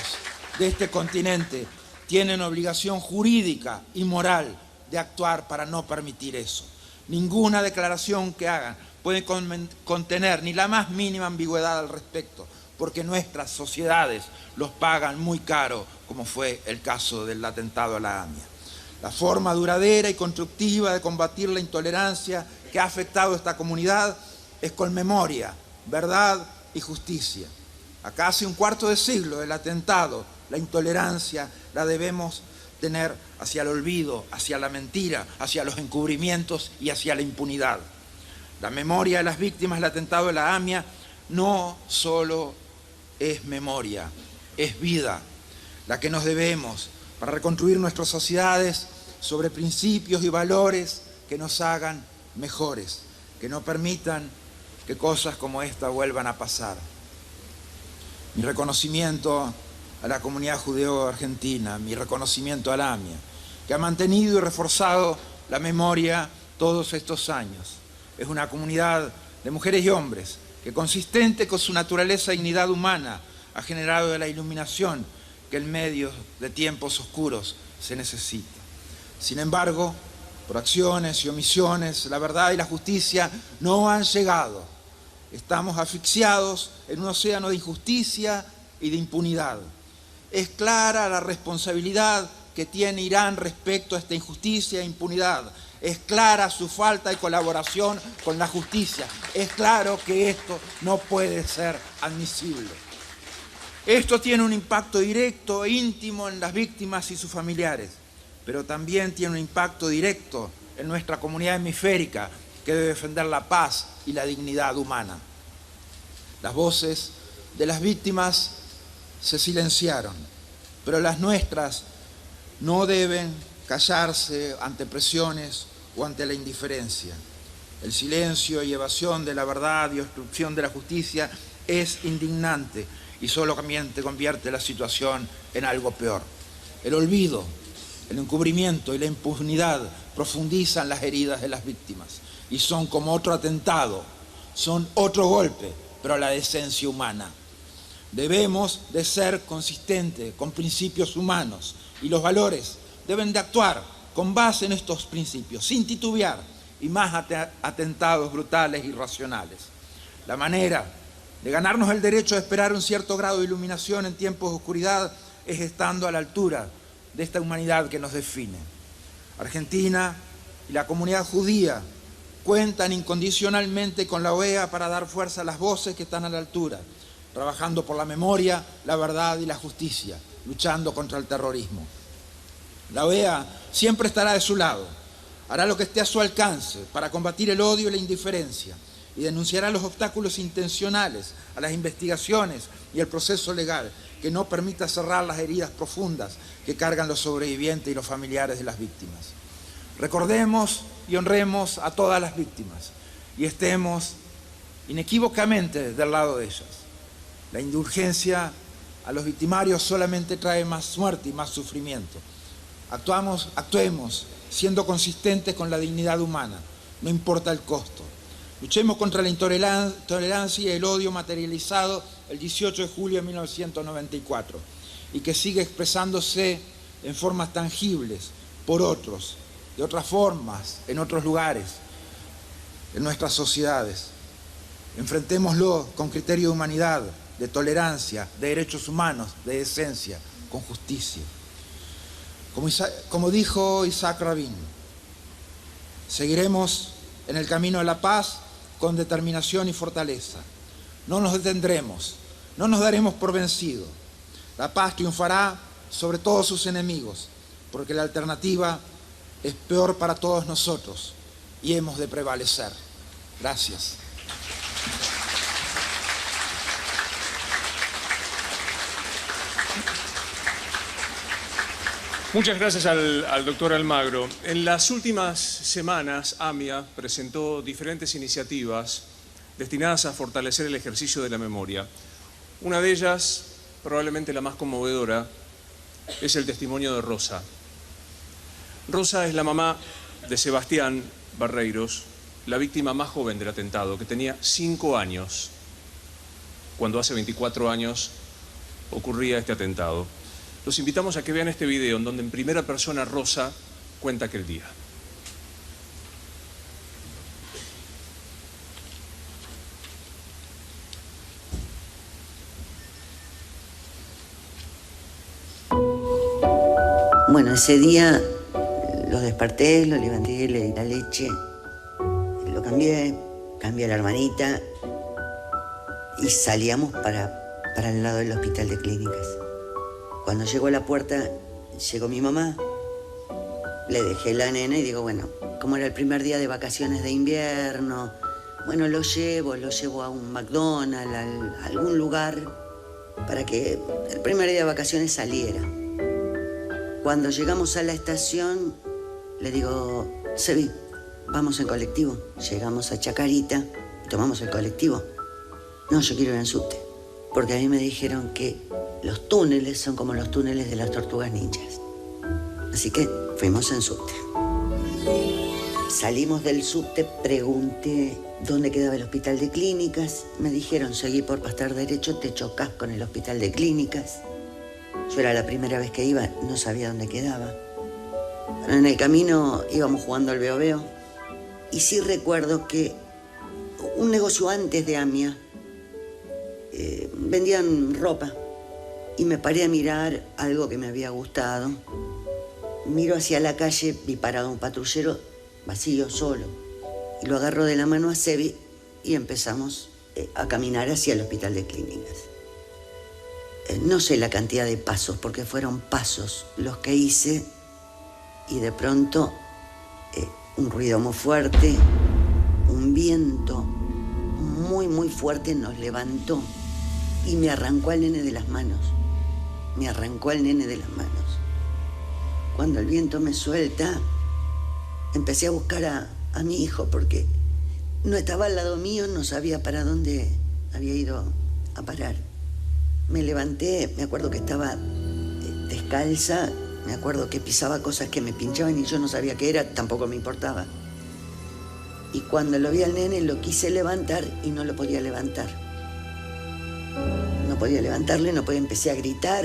de este continente tienen obligación jurídica y moral de actuar para no permitir eso. Ninguna declaración que hagan puede contener ni la más mínima ambigüedad al respecto, porque nuestras sociedades los pagan muy caro, como fue el caso del atentado a la AMIA. La forma duradera y constructiva de combatir la intolerancia que ha afectado a esta comunidad es con memoria, verdad y justicia. A casi un cuarto de siglo del atentado, la intolerancia la debemos tener hacia el olvido, hacia la mentira, hacia los encubrimientos y hacia la impunidad. La memoria de las víctimas del atentado de la AMIA no solo es memoria, es vida, la que nos debemos para reconstruir nuestras sociedades sobre principios y valores que nos hagan mejores, que no permitan que cosas como esta vuelvan a pasar. Mi reconocimiento a la comunidad judeo-argentina, mi reconocimiento a la AMIA, que ha mantenido y reforzado la memoria todos estos años. Es una comunidad de mujeres y hombres que, consistente con su naturaleza y dignidad humana, ha generado la iluminación que en medio de tiempos oscuros se necesita. Sin embargo, por acciones y omisiones, la verdad y la justicia no han llegado. Estamos asfixiados en un océano de injusticia y de impunidad. Es clara la responsabilidad que tiene Irán respecto a esta injusticia e impunidad. Es clara su falta de colaboración con la justicia. Es claro que esto no puede ser admisible. Esto tiene un impacto directo e íntimo en las víctimas y sus familiares, pero también tiene un impacto directo en nuestra comunidad hemisférica que debe defender la paz y la dignidad humana. Las voces de las víctimas se silenciaron, pero las nuestras no deben callarse ante presiones o ante la indiferencia. El silencio y evasión de la verdad y obstrucción de la justicia es indignante y solamente convierte la situación en algo peor. El olvido, el encubrimiento y la impunidad profundizan las heridas de las víctimas y son como otro atentado, son otro golpe, pero a la decencia humana. Debemos de ser consistentes con principios humanos y los valores deben de actuar con base en estos principios, sin titubear y más atentados brutales y irracionales. La manera de ganarnos el derecho a esperar un cierto grado de iluminación en tiempos de oscuridad es estando a la altura de esta humanidad que nos define. Argentina y la comunidad judía cuentan incondicionalmente con la OEA para dar fuerza a las voces que están a la altura, trabajando por la memoria, la verdad y la justicia, luchando contra el terrorismo. La OEA siempre estará de su lado, hará lo que esté a su alcance para combatir el odio y la indiferencia y denunciará los obstáculos intencionales a las investigaciones y el proceso legal que no permita cerrar las heridas profundas que cargan los sobrevivientes y los familiares de las víctimas. Recordemos y honremos a todas las víctimas y estemos inequívocamente del lado de ellas. La indulgencia a los victimarios solamente trae más muerte y más sufrimiento. Actuemos siendo consistentes con la dignidad humana, no importa el costo. Luchemos contra la intolerancia y el odio materializado el 18 de julio de 1994 y que sigue expresándose en formas tangibles por otros, de otras formas, en otros lugares, en nuestras sociedades. Enfrentémoslo con criterio de humanidad, de tolerancia, de derechos humanos, de decencia, con justicia. Como dijo Isaac Rabin, seguiremos en el camino de la paz con determinación y fortaleza. No nos detendremos, no nos daremos por vencidos. La paz triunfará sobre todos sus enemigos, porque la alternativa es peor para todos nosotros y hemos de prevalecer. Gracias. Muchas gracias al doctor Almagro. En las últimas semanas, AMIA presentó diferentes iniciativas destinadas a fortalecer el ejercicio de la memoria. Una de ellas, probablemente la más conmovedora, es el testimonio de Rosa. Rosa es la mamá de Sebastián Barreiros, la víctima más joven del atentado, que tenía 5 años cuando hace 24 años ocurría este atentado. Los invitamos a que vean este video en donde en primera persona Rosa cuenta aquel día. Bueno, ese día lo desperté, lo levanté, le di la leche, lo cambié a la hermanita y salíamos para el lado del hospital de clínicas. Cuando llegó a la puerta, llegó mi mamá, le dejé la nena y digo, bueno, como era el primer día de vacaciones de invierno, bueno, lo llevo a un McDonald's, a algún lugar, para que el primer día de vacaciones saliera. Cuando llegamos a la estación, le digo, Sebi, vamos en colectivo. Llegamos a Chacarita y tomamos el colectivo. No, yo quiero ir en subte, porque a mí me dijeron que los túneles son como los túneles de las tortugas ninjas. Así que fuimos en subte. Salimos del subte, pregunté dónde quedaba el hospital de clínicas. Me dijeron, seguí por Pastar Derecho, te chocas con el hospital de clínicas. Yo era la primera vez que iba, no sabía dónde quedaba. En el camino íbamos jugando al veo-veo. Y sí recuerdo que un negocio antes de AMIA vendían ropa. Y me paré a mirar algo que me había gustado. Miro hacia la calle, vi parado un patrullero vacío, solo. Y lo agarro de la mano a Sebi y empezamos a caminar hacia el hospital de clínicas. No sé la cantidad de pasos, porque fueron pasos los que hice. Y de pronto, un ruido muy fuerte. viento muy, muy fuerte nos levantó y me arrancó al nene de las manos. Me arrancó al nene de las manos. Cuando el viento me suelta, empecé a buscar a mi hijo porque no estaba al lado mío, no sabía para dónde había ido a parar. Me levanté, me acuerdo que estaba descalza, me acuerdo que pisaba cosas que me pinchaban y yo no sabía qué era, tampoco me importaba. Y cuando lo vi al nene lo quise levantar y no lo podía levantar. No podía levantarlo y no podía, empecé a gritar.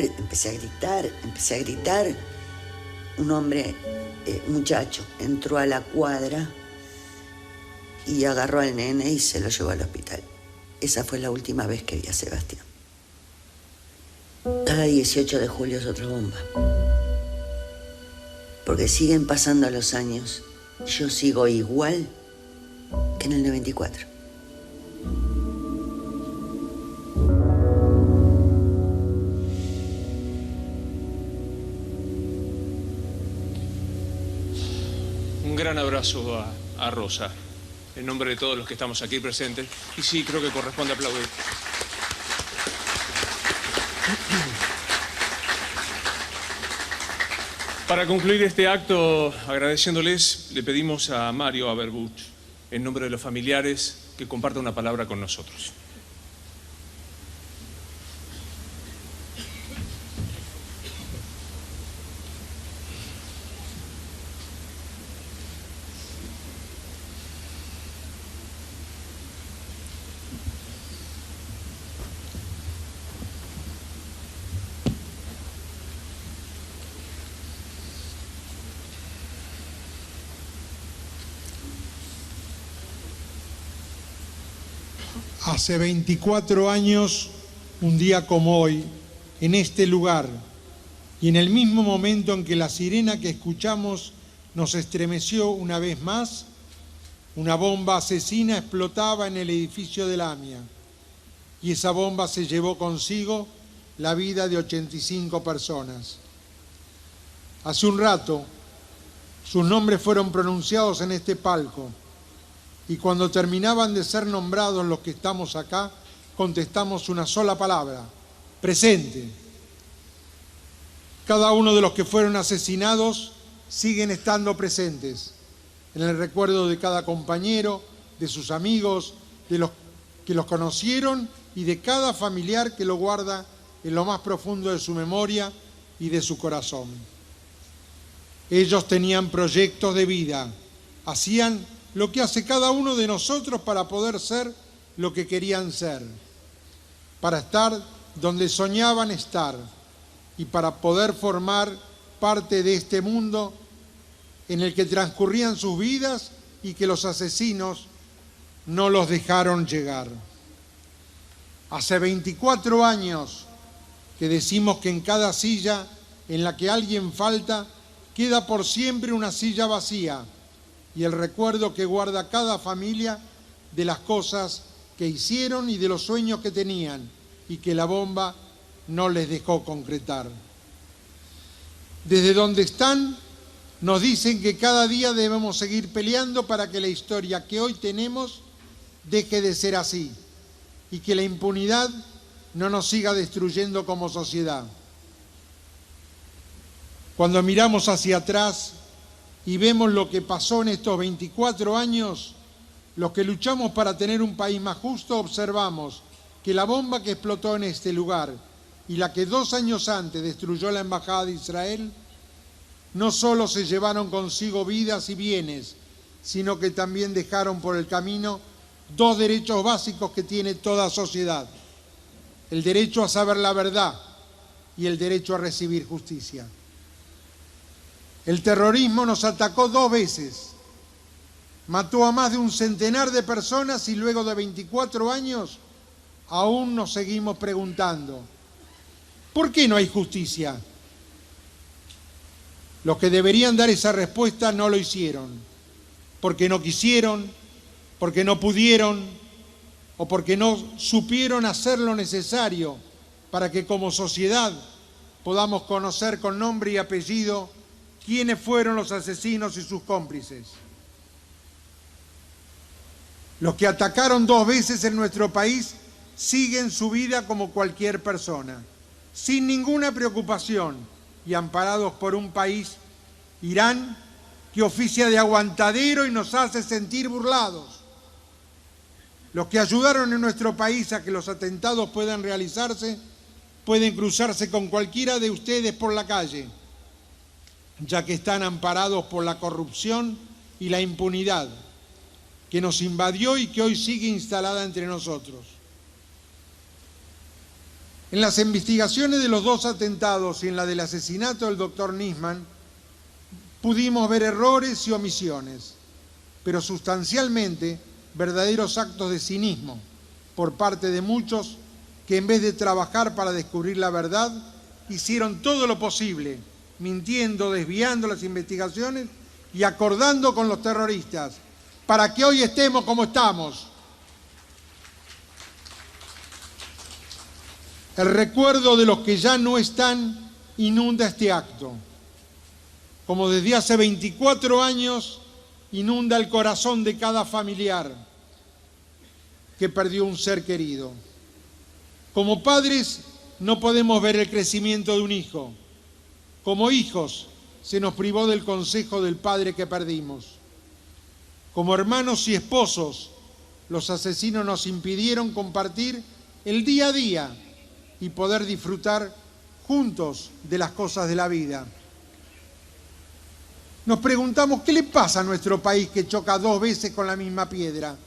Un hombre, muchacho, entró a la cuadra y agarró al nene y se lo llevó al hospital. Esa fue la última vez que vi a Sebastián. Cada 18 de julio es otra bomba. Porque siguen pasando los años. Yo sigo igual que en el 94. Un gran abrazo a Rosa, en nombre de todos los que estamos aquí presentes. Y sí, creo que corresponde aplaudir. Para concluir este acto, agradeciéndoles, le pedimos a Mario Aberbuch, en nombre de los familiares, que comparta una palabra con nosotros. Hace 24 años, un día como hoy, en este lugar, y en el mismo momento en que la sirena que escuchamos nos estremeció una vez más, una bomba asesina explotaba en el edificio de la AMIA, y esa bomba se llevó consigo la vida de 85 personas. Hace un rato, sus nombres fueron pronunciados en este palco, y cuando terminaban de ser nombrados los que estamos acá, contestamos una sola palabra: presente. Cada uno de los que fueron asesinados siguen estando presentes en el recuerdo de cada compañero, de sus amigos, de los que los conocieron y de cada familiar que lo guarda en lo más profundo de su memoria y de su corazón. Ellos tenían proyectos de vida, hacían lo que hace cada uno de nosotros para poder ser lo que querían ser, para estar donde soñaban estar y para poder formar parte de este mundo en el que transcurrían sus vidas y que los asesinos no los dejaron llegar. Hace 24 años que decimos que en cada silla en la que alguien falta, queda por siempre una silla vacía y el recuerdo que guarda cada familia de las cosas que hicieron y de los sueños que tenían y que la bomba no les dejó concretar. Desde donde están, nos dicen que cada día debemos seguir peleando para que la historia que hoy tenemos deje de ser así y que la impunidad no nos siga destruyendo como sociedad. Cuando miramos hacia atrás y vemos lo que pasó en estos 24 años, los que luchamos para tener un país más justo, observamos que la bomba que explotó en este lugar y la que 2 años antes destruyó la Embajada de Israel, no solo se llevaron consigo vidas y bienes, sino que también dejaron por el camino 2 derechos básicos que tiene toda sociedad: el derecho a saber la verdad y el derecho a recibir justicia. El terrorismo nos atacó 2 veces, mató a más de un centenar de personas y luego de 24 años aún nos seguimos preguntando: ¿por qué no hay justicia? Los que deberían dar esa respuesta no lo hicieron, porque no quisieron, porque no pudieron o porque no supieron hacer lo necesario para que como sociedad podamos conocer con nombre y apellido quiénes fueron los asesinos y sus cómplices. Los que atacaron 2 veces en nuestro país siguen su vida como cualquier persona, sin ninguna preocupación y amparados por un país, Irán, que oficia de aguantadero y nos hace sentir burlados. Los que ayudaron en nuestro país a que los atentados puedan realizarse, pueden cruzarse con cualquiera de ustedes por la calle, ya que están amparados por la corrupción y la impunidad que nos invadió y que hoy sigue instalada entre nosotros. En las investigaciones de los 2 atentados y en la del asesinato del doctor Nisman, pudimos ver errores y omisiones, pero sustancialmente verdaderos actos de cinismo por parte de muchos que en vez de trabajar para descubrir la verdad, hicieron todo lo posible, mintiendo, desviando las investigaciones y acordando con los terroristas, para que hoy estemos como estamos. El recuerdo de los que ya no están inunda este acto, como desde hace 24 años inunda el corazón de cada familiar que perdió un ser querido. Como padres no podemos ver el crecimiento de un hijo. Como hijos se nos privó del consejo del padre que perdimos. Como hermanos y esposos, los asesinos nos impidieron compartir el día a día y poder disfrutar juntos de las cosas de la vida. Nos preguntamos, ¿qué le pasa a nuestro país que choca 2 veces con la misma piedra?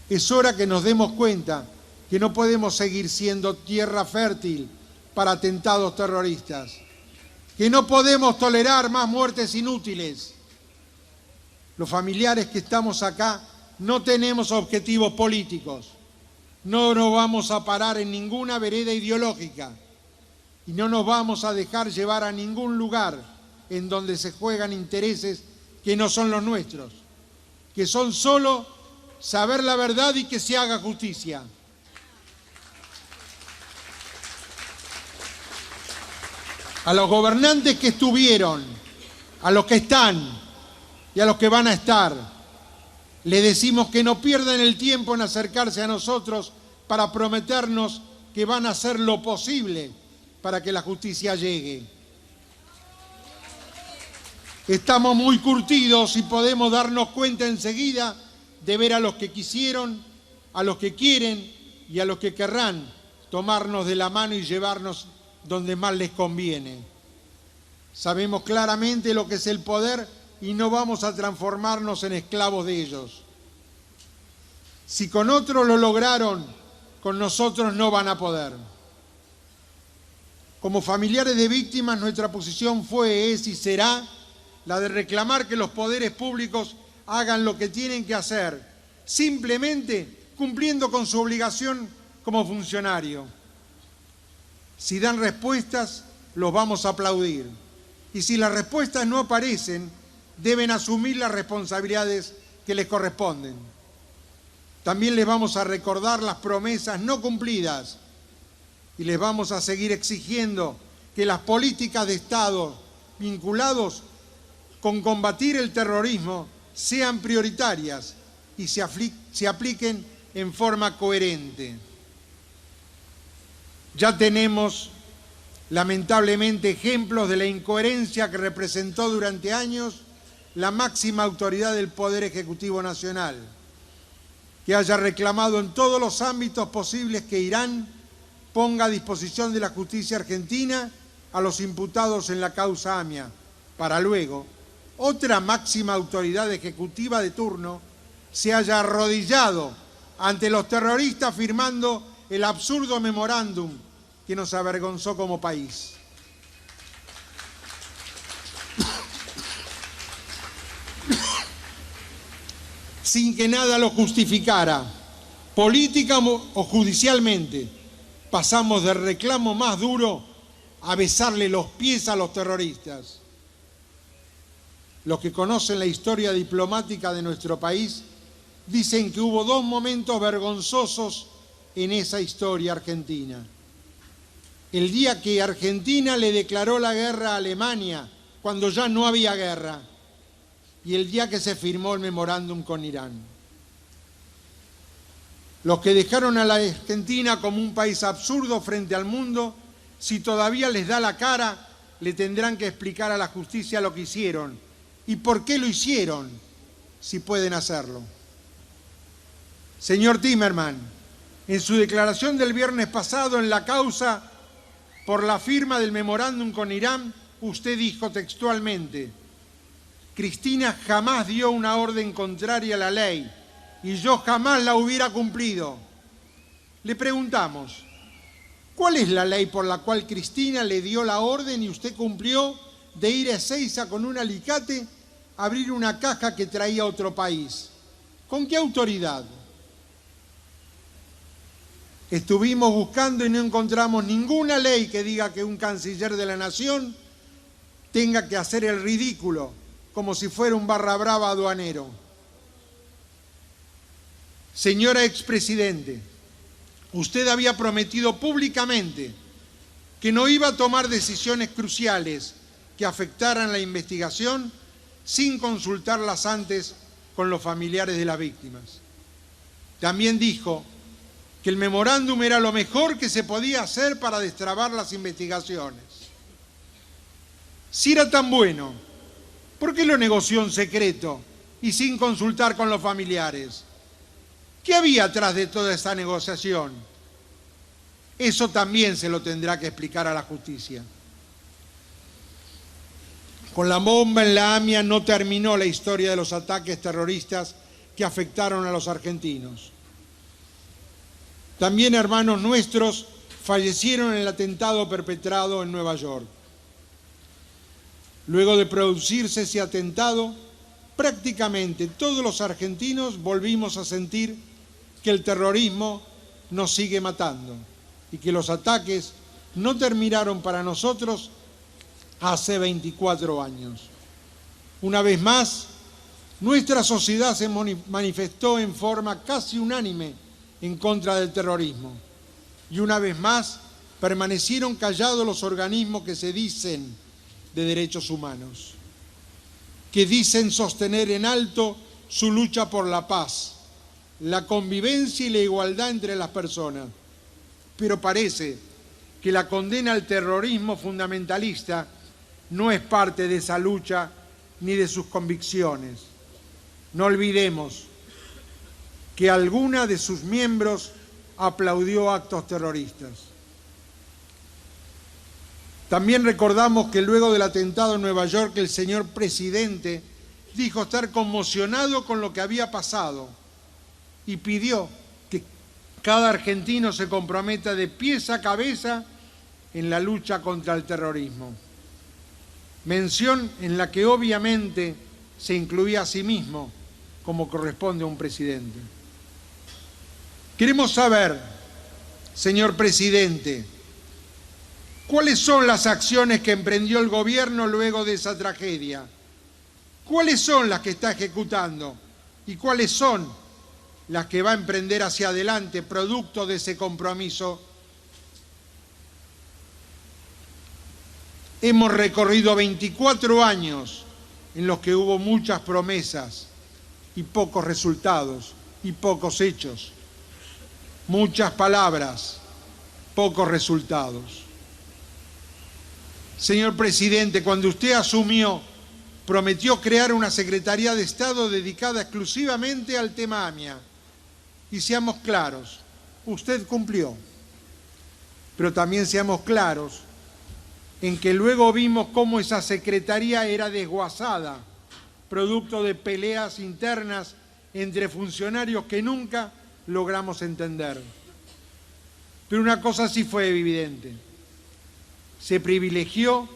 Es hora que nos demos cuenta que no podemos seguir siendo tierra fértil para atentados terroristas, que no podemos tolerar más muertes inútiles. Los familiares que estamos acá no tenemos objetivos políticos, no nos vamos a parar en ninguna vereda ideológica y no nos vamos a dejar llevar a ningún lugar en donde se juegan intereses que no son los nuestros, que son solo saber la verdad y que se haga justicia. A los gobernantes que estuvieron, a los que están y a los que van a estar, le decimos que no pierdan el tiempo en acercarse a nosotros para prometernos que van a hacer lo posible para que la justicia llegue. Estamos muy curtidos y podemos darnos cuenta enseguida de ver a los que quisieron, a los que quieren y a los que querrán tomarnos de la mano y llevarnos donde más les conviene. Sabemos claramente lo que es el poder y no vamos a transformarnos en esclavos de ellos. Si con otros lo lograron, con nosotros no van a poder. Como familiares de víctimas, nuestra posición fue, es y será la de reclamar que los poderes públicos hagan lo que tienen que hacer, simplemente cumpliendo con su obligación como funcionario. Si dan respuestas, los vamos a aplaudir. Y si las respuestas no aparecen, deben asumir las responsabilidades que les corresponden. También les vamos a recordar las promesas no cumplidas y les vamos a seguir exigiendo que las políticas de Estado vinculados con combatir el terrorismo sean prioritarias y se apliquen en forma coherente. Ya tenemos, lamentablemente, ejemplos de la incoherencia que representó durante años la máxima autoridad del Poder Ejecutivo Nacional, que haya reclamado en todos los ámbitos posibles que Irán ponga a disposición de la justicia argentina a los imputados en la causa AMIA, para luego otra máxima autoridad ejecutiva de turno se haya arrodillado ante los terroristas firmando el absurdo memorándum que nos avergonzó como país. Sin que nada lo justificara, política o judicialmente, pasamos del reclamo más duro a besarle los pies a los terroristas. Los que conocen la historia diplomática de nuestro país dicen que hubo 2 momentos vergonzosos en esa historia argentina. El día que Argentina le declaró la guerra a Alemania, cuando ya no había guerra, y el día que se firmó el memorándum con Irán. Los que dejaron a la Argentina como un país absurdo frente al mundo, si todavía les da la cara, le tendrán que explicar a la justicia lo que hicieron y por qué lo hicieron, si pueden hacerlo. Señor Timerman, en su declaración del viernes pasado en la causa por la firma del memorándum con Irán, usted dijo textualmente: Cristina jamás dio una orden contraria a la ley y yo jamás la hubiera cumplido. Le preguntamos, ¿cuál es la ley por la cual Cristina le dio la orden y usted cumplió de ir a Ezeiza con un alicate a abrir una caja que traía a otro país? ¿Con qué autoridad? Estuvimos buscando y no encontramos ninguna ley que diga que un canciller de la nación tenga que hacer el ridículo como si fuera un barra brava aduanero. Señora expresidente, usted había prometido públicamente que no iba a tomar decisiones cruciales que afectaran la investigación sin consultarlas antes con los familiares de las víctimas. También dijo que el memorándum era lo mejor que se podía hacer para destrabar las investigaciones. Si era tan bueno, ¿por qué lo negoció en secreto y sin consultar con los familiares? ¿Qué había atrás de toda esa negociación? Eso también se lo tendrá que explicar a la justicia. Con la bomba en la AMIA no terminó la historia de los ataques terroristas que afectaron a los argentinos. También hermanos nuestros fallecieron en el atentado perpetrado en Nueva York. Luego de producirse ese atentado, prácticamente todos los argentinos volvimos a sentir que el terrorismo nos sigue matando y que los ataques no terminaron para nosotros hace 24 años. Una vez más, nuestra sociedad se manifestó en forma casi unánime en contra del terrorismo. Y una vez más, permanecieron callados los organismos que se dicen de derechos humanos, que dicen sostener en alto su lucha por la paz, la convivencia y la igualdad entre las personas. Pero parece que la condena al terrorismo fundamentalista no es parte de esa lucha ni de sus convicciones. No olvidemos que alguna de sus miembros aplaudió actos terroristas. También recordamos que luego del atentado en Nueva York, el señor presidente dijo estar conmocionado con lo que había pasado y pidió que cada argentino se comprometa de pies a cabeza en la lucha contra el terrorismo. Mención en la que obviamente se incluía a sí mismo, como corresponde a un presidente. Queremos saber, señor presidente, ¿cuáles son las acciones que emprendió el gobierno luego de esa tragedia? ¿Cuáles son las que está ejecutando? ¿Y cuáles son las que va a emprender hacia adelante producto de ese compromiso? Hemos recorrido 24 años en los que hubo muchas promesas y pocos resultados y pocos hechos. Muchas palabras, pocos resultados. Señor presidente, cuando usted asumió, prometió crear una Secretaría de Estado dedicada exclusivamente al tema AMIA. Y seamos claros, usted cumplió. Pero también seamos claros en que luego vimos cómo esa secretaría era desguazada, producto de peleas internas entre funcionarios que nunca logramos entender. Pero una cosa sí fue evidente. Se privilegió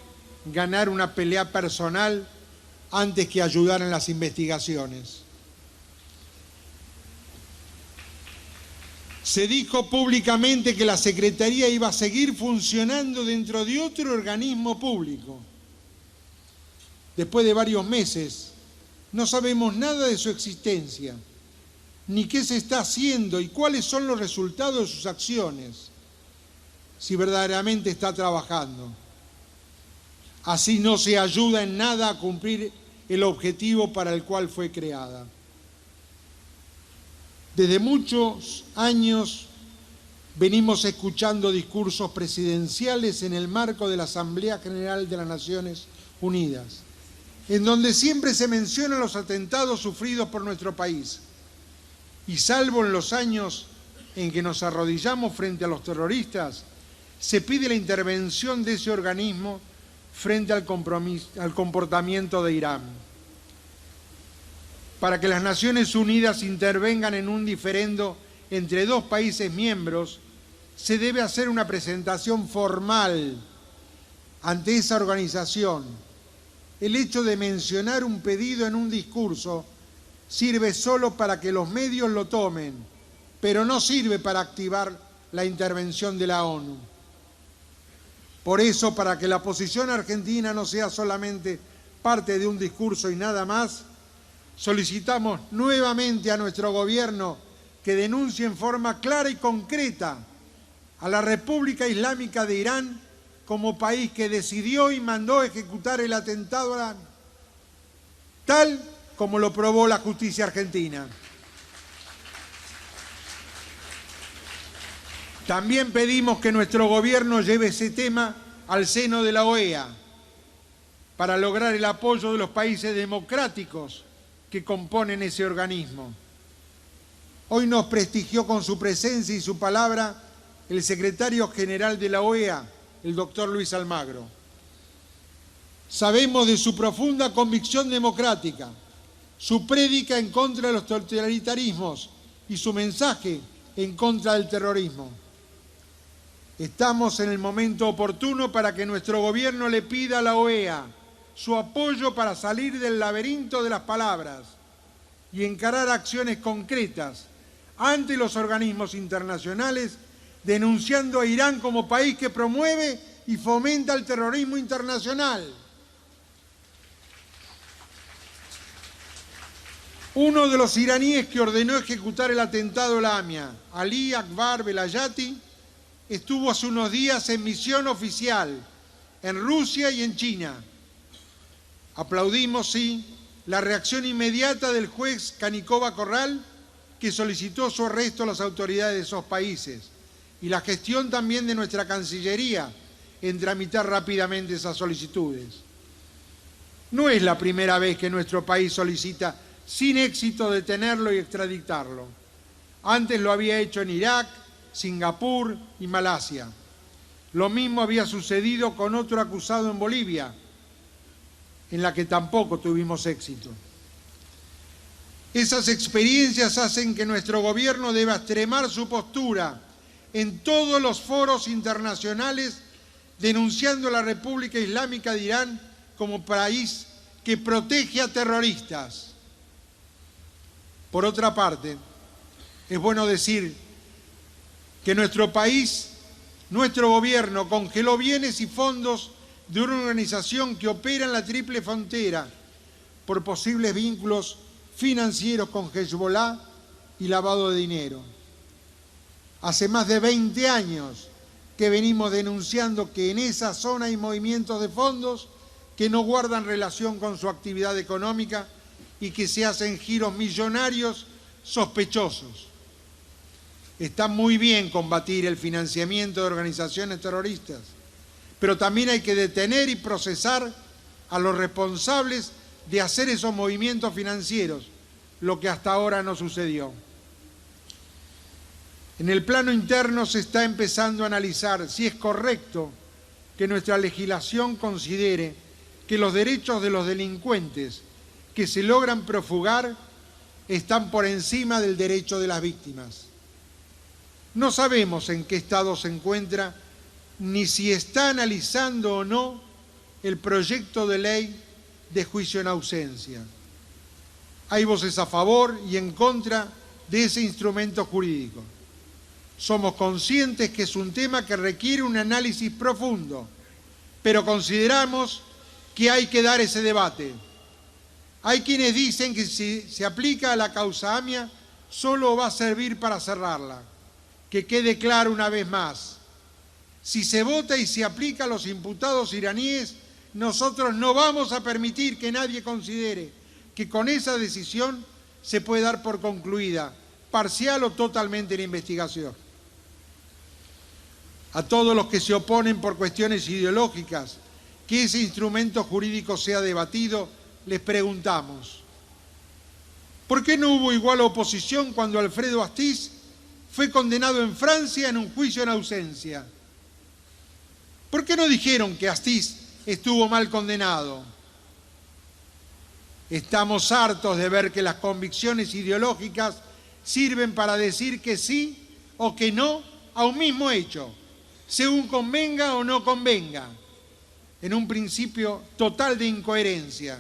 ganar una pelea personal antes que ayudar en las investigaciones. Se dijo públicamente que la Secretaría iba a seguir funcionando dentro de otro organismo público. Después de varios meses, no sabemos nada de su existencia, ni qué se está haciendo y cuáles son los resultados de sus acciones, si verdaderamente está trabajando. Así no se ayuda en nada a cumplir el objetivo para el cual fue creada. Desde muchos años venimos escuchando discursos presidenciales en el marco de la Asamblea General de las Naciones Unidas, en donde siempre se mencionan los atentados sufridos por nuestro país. Y salvo en los años en que nos arrodillamos frente a los terroristas, se pide la intervención de ese organismo frente al comportamiento de Irán. Para que las Naciones Unidas intervengan en un diferendo entre dos países miembros, se debe hacer una presentación formal ante esa organización. El hecho de mencionar un pedido en un discurso sirve solo para que los medios lo tomen, pero no sirve para activar la intervención de la ONU. Por eso, para que la posición argentina no sea solamente parte de un discurso y nada más, solicitamos nuevamente a nuestro gobierno que denuncie en forma clara y concreta a la República Islámica de Irán como país que decidió y mandó ejecutar el atentado a Irán, tal como lo probó la justicia argentina. También pedimos que nuestro gobierno lleve ese tema al seno de la OEA para lograr el apoyo de los países democráticos que componen ese organismo. Hoy nos prestigió con su presencia y su palabra el secretario general de la OEA, el doctor Luis Almagro. Sabemos de su profunda convicción democrática, su prédica en contra de los totalitarismos y su mensaje en contra del terrorismo. Estamos en el momento oportuno para que nuestro gobierno le pida a la OEA su apoyo para salir del laberinto de las palabras y encarar acciones concretas ante los organismos internacionales, denunciando a Irán como país que promueve y fomenta el terrorismo internacional. Uno de los iraníes que ordenó ejecutar el atentado Lamia, Ali Akbar Velayati, estuvo hace unos días en misión oficial en Rusia y en China. Aplaudimos, sí, la reacción inmediata del juez Canicova Corral, que solicitó su arresto a las autoridades de esos países, y la gestión también de nuestra Cancillería en tramitar rápidamente esas solicitudes. No es la primera vez que nuestro país solicita sin éxito detenerlo y extraditarlo. Antes lo había hecho en Irak, Singapur y Malasia. Lo mismo había sucedido con otro acusado en Bolivia, en la que tampoco tuvimos éxito. Esas experiencias hacen que nuestro gobierno deba extremar su postura en todos los foros internacionales, denunciando a la República Islámica de Irán como país que protege a terroristas. Por otra parte, es bueno decir que nuestro país, nuestro gobierno, congeló bienes y fondos de una organización que opera en la Triple Frontera por posibles vínculos financieros con Hezbollah y lavado de dinero. Hace más de 20 años que venimos denunciando que en esa zona hay movimientos de fondos que no guardan relación con su actividad económica y que se hacen giros millonarios sospechosos. Está muy bien combatir el financiamiento de organizaciones terroristas, pero también hay que detener y procesar a los responsables de hacer esos movimientos financieros, lo que hasta ahora no sucedió. En el plano interno se está empezando a analizar si es correcto que nuestra legislación considere que los derechos de los delincuentes que se logran profugar están por encima del derecho de las víctimas. No sabemos en qué estado se encuentra ni si está analizando o no el proyecto de ley de juicio en ausencia. Hay voces a favor y en contra de ese instrumento jurídico. Somos conscientes que es un tema que requiere un análisis profundo, pero consideramos que hay que dar ese debate. Hay quienes dicen que si se aplica a la causa AMIA, solo va a servir para cerrarla. Que quede claro una vez más, si se vota y se aplica a los imputados iraníes, nosotros no vamos a permitir que nadie considere que con esa decisión se puede dar por concluida parcial o totalmente la investigación. A todos los que se oponen por cuestiones ideológicas que ese instrumento jurídico sea debatido, les preguntamos: ¿por qué no hubo igual oposición cuando Alfredo Astiz fue condenado en Francia en un juicio en ausencia? ¿Por qué no dijeron que Astiz estuvo mal condenado? Estamos hartos de ver que las convicciones ideológicas sirven para decir que sí o que no a un mismo hecho, según convenga o no convenga, en un principio total de incoherencia.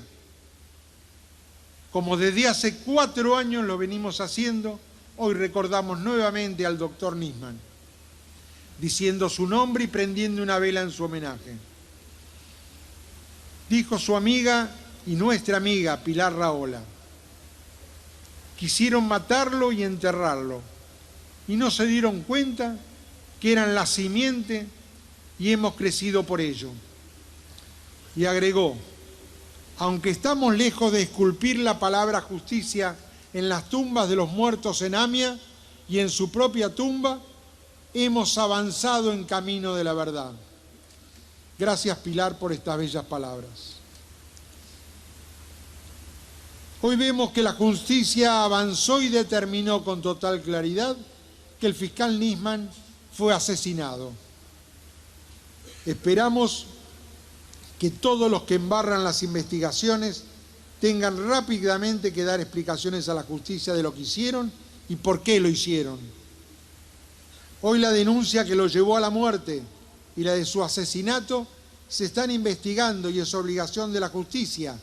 Como desde hace 4 años lo venimos haciendo, hoy recordamos nuevamente al doctor Nisman, diciendo su nombre y prendiendo una vela en su homenaje. Dijo su amiga y nuestra amiga Pilar Rahola: quisieron matarlo y enterrarlo, y no se dieron cuenta que eran la simiente y hemos crecido por ello. Y agregó: aunque estamos lejos de esculpir la palabra justicia en las tumbas de los muertos en Amia y en su propia tumba, hemos avanzado en camino de la verdad. Gracias, Pilar, por estas bellas palabras. Hoy vemos que la justicia avanzó y determinó con total claridad que el fiscal Nisman fue asesinado. Esperamos que todos los que embarran las investigaciones tengan rápidamente que dar explicaciones a la justicia de lo que hicieron y por qué lo hicieron. Hoy la denuncia que lo llevó a la muerte y la de su asesinato se están investigando y es obligación de la justicia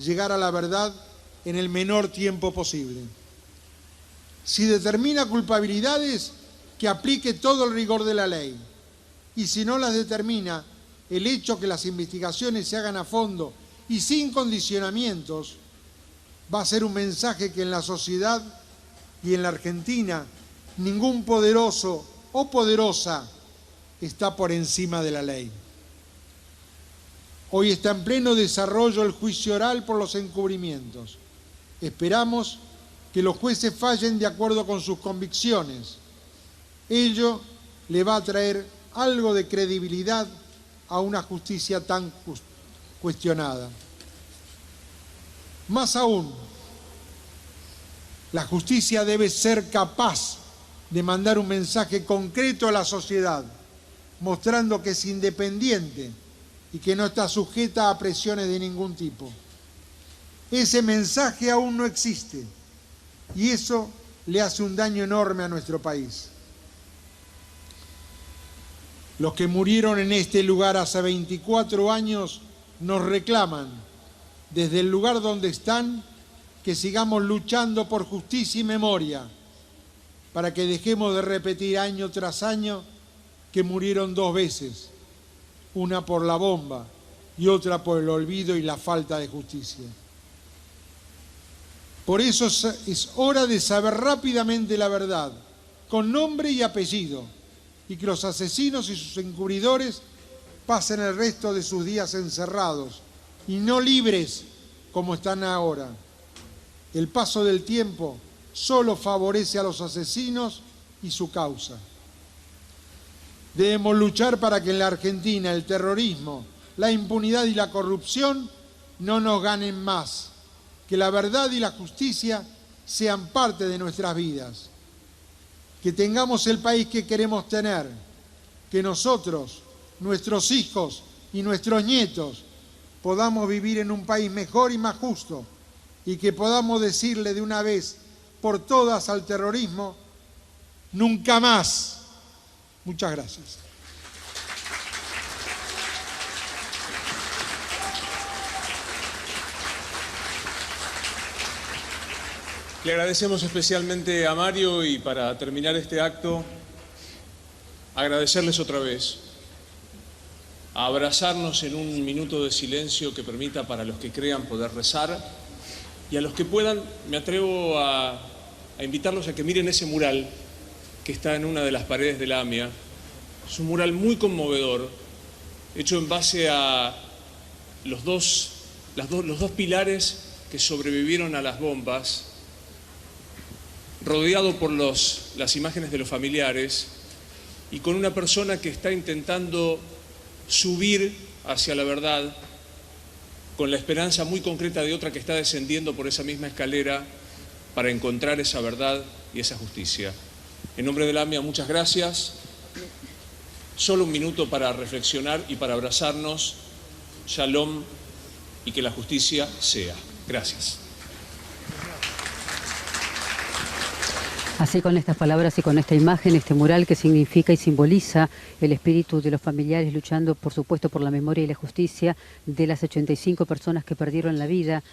llegar a la verdad en el menor tiempo posible. Si determina culpabilidades, que aplique todo el rigor de la ley. Y si no las determina, el hecho que las investigaciones se hagan a fondo y sin condicionamientos va a ser un mensaje que en la sociedad y en la Argentina ningún poderoso o poderosa está por encima de la ley. Hoy está en pleno desarrollo el juicio oral por los encubrimientos. Esperamos que los jueces fallen de acuerdo con sus convicciones. Ello le va a traer algo de credibilidad a una justicia tan cuestionada. Más aún, la justicia debe ser capaz de mandar un mensaje concreto a la sociedad, mostrando que es independiente y que no está sujeta a presiones de ningún tipo. Ese mensaje aún no existe y eso le hace un daño enorme a nuestro país. Los que murieron en este lugar hace 24 años nos reclaman, desde el lugar donde están, que sigamos luchando por justicia y memoria, para que dejemos de repetir año tras año que murieron 2 veces, una por la bomba y otra por el olvido y la falta de justicia. Por eso es hora de saber rápidamente la verdad, con nombre y apellido, y que los asesinos y sus encubridores pasen el resto de sus días encerrados y no libres como están ahora. El paso del tiempo solo favorece a los asesinos y su causa. Debemos luchar para que en la Argentina el terrorismo, la impunidad y la corrupción no nos ganen más, que la verdad y la justicia sean parte de nuestras vidas, que tengamos el país que queremos tener, que nosotros, nuestros hijos y nuestros nietos podamos vivir en un país mejor y más justo y que podamos decirle de una vez por todas al terrorismo: nunca más. Muchas gracias. Le agradecemos especialmente a Mario y para terminar este acto, agradecerles otra vez, a abrazarnos en un minuto de silencio que permita para los que crean poder rezar y a los que puedan, me atrevo a invitarlos a que miren ese mural que está en una de las paredes de la AMIA. Es un mural muy conmovedor, hecho en base a los dos pilares que sobrevivieron a las bombas rodeado por las imágenes de los familiares y con una persona que está intentando subir hacia la verdad con la esperanza muy concreta de otra que está descendiendo por esa misma escalera para encontrar esa verdad y esa justicia. En nombre de la AMIA, muchas gracias. Solo un minuto para reflexionar y para abrazarnos. Shalom y que la justicia sea. Gracias. Así, con estas palabras y con esta imagen, este mural que significa y simboliza el espíritu de los familiares luchando, por supuesto, por la memoria y la justicia de las 85 personas que perdieron la vida,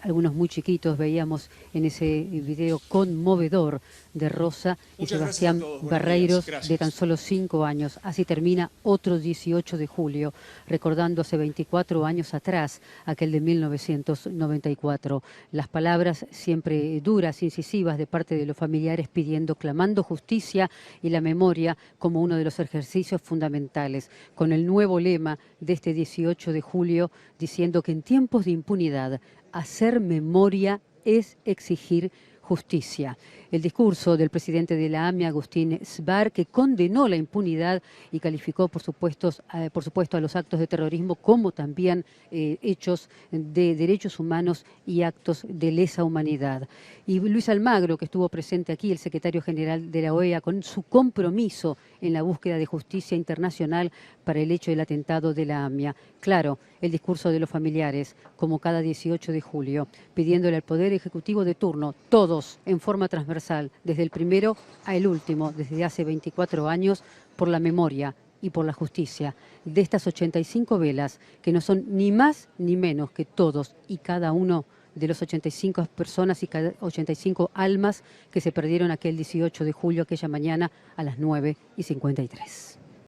algunos muy chiquitos, veíamos en ese video conmovedor de Rosa y Sebastián Barreiros, de tan solo 5 años. Así termina otro 18 de julio, recordando hace 24 años atrás, aquel de 1994. Las palabras siempre duras, incisivas de parte de los familiares, pidiendo, clamando justicia y la memoria como uno de los ejercicios fundamentales, con el nuevo lema de este 18 de julio, diciendo que en tiempos de impunidad, hacer memoria es exigir justicia. El discurso del presidente de la AMIA, Agustín Sbar, que condenó la impunidad y calificó, por supuesto, a los actos de terrorismo como también hechos de derechos humanos y actos de lesa humanidad. Y Luis Almagro, que estuvo presente aquí, el secretario general de la OEA, con su compromiso en la búsqueda de justicia internacional para el hecho del atentado de la AMIA. Claro, el discurso de los familiares, como cada 18 de julio, pidiéndole al Poder Ejecutivo de turno, todos en forma transversal, desde el primero al último, desde hace 24 años, por la memoria y por la justicia de estas 85 velas, que no son ni más ni menos que todos y cada uno de los 85 personas y cada 85 almas que se perdieron aquel 18 de julio, aquella mañana a las 9:53.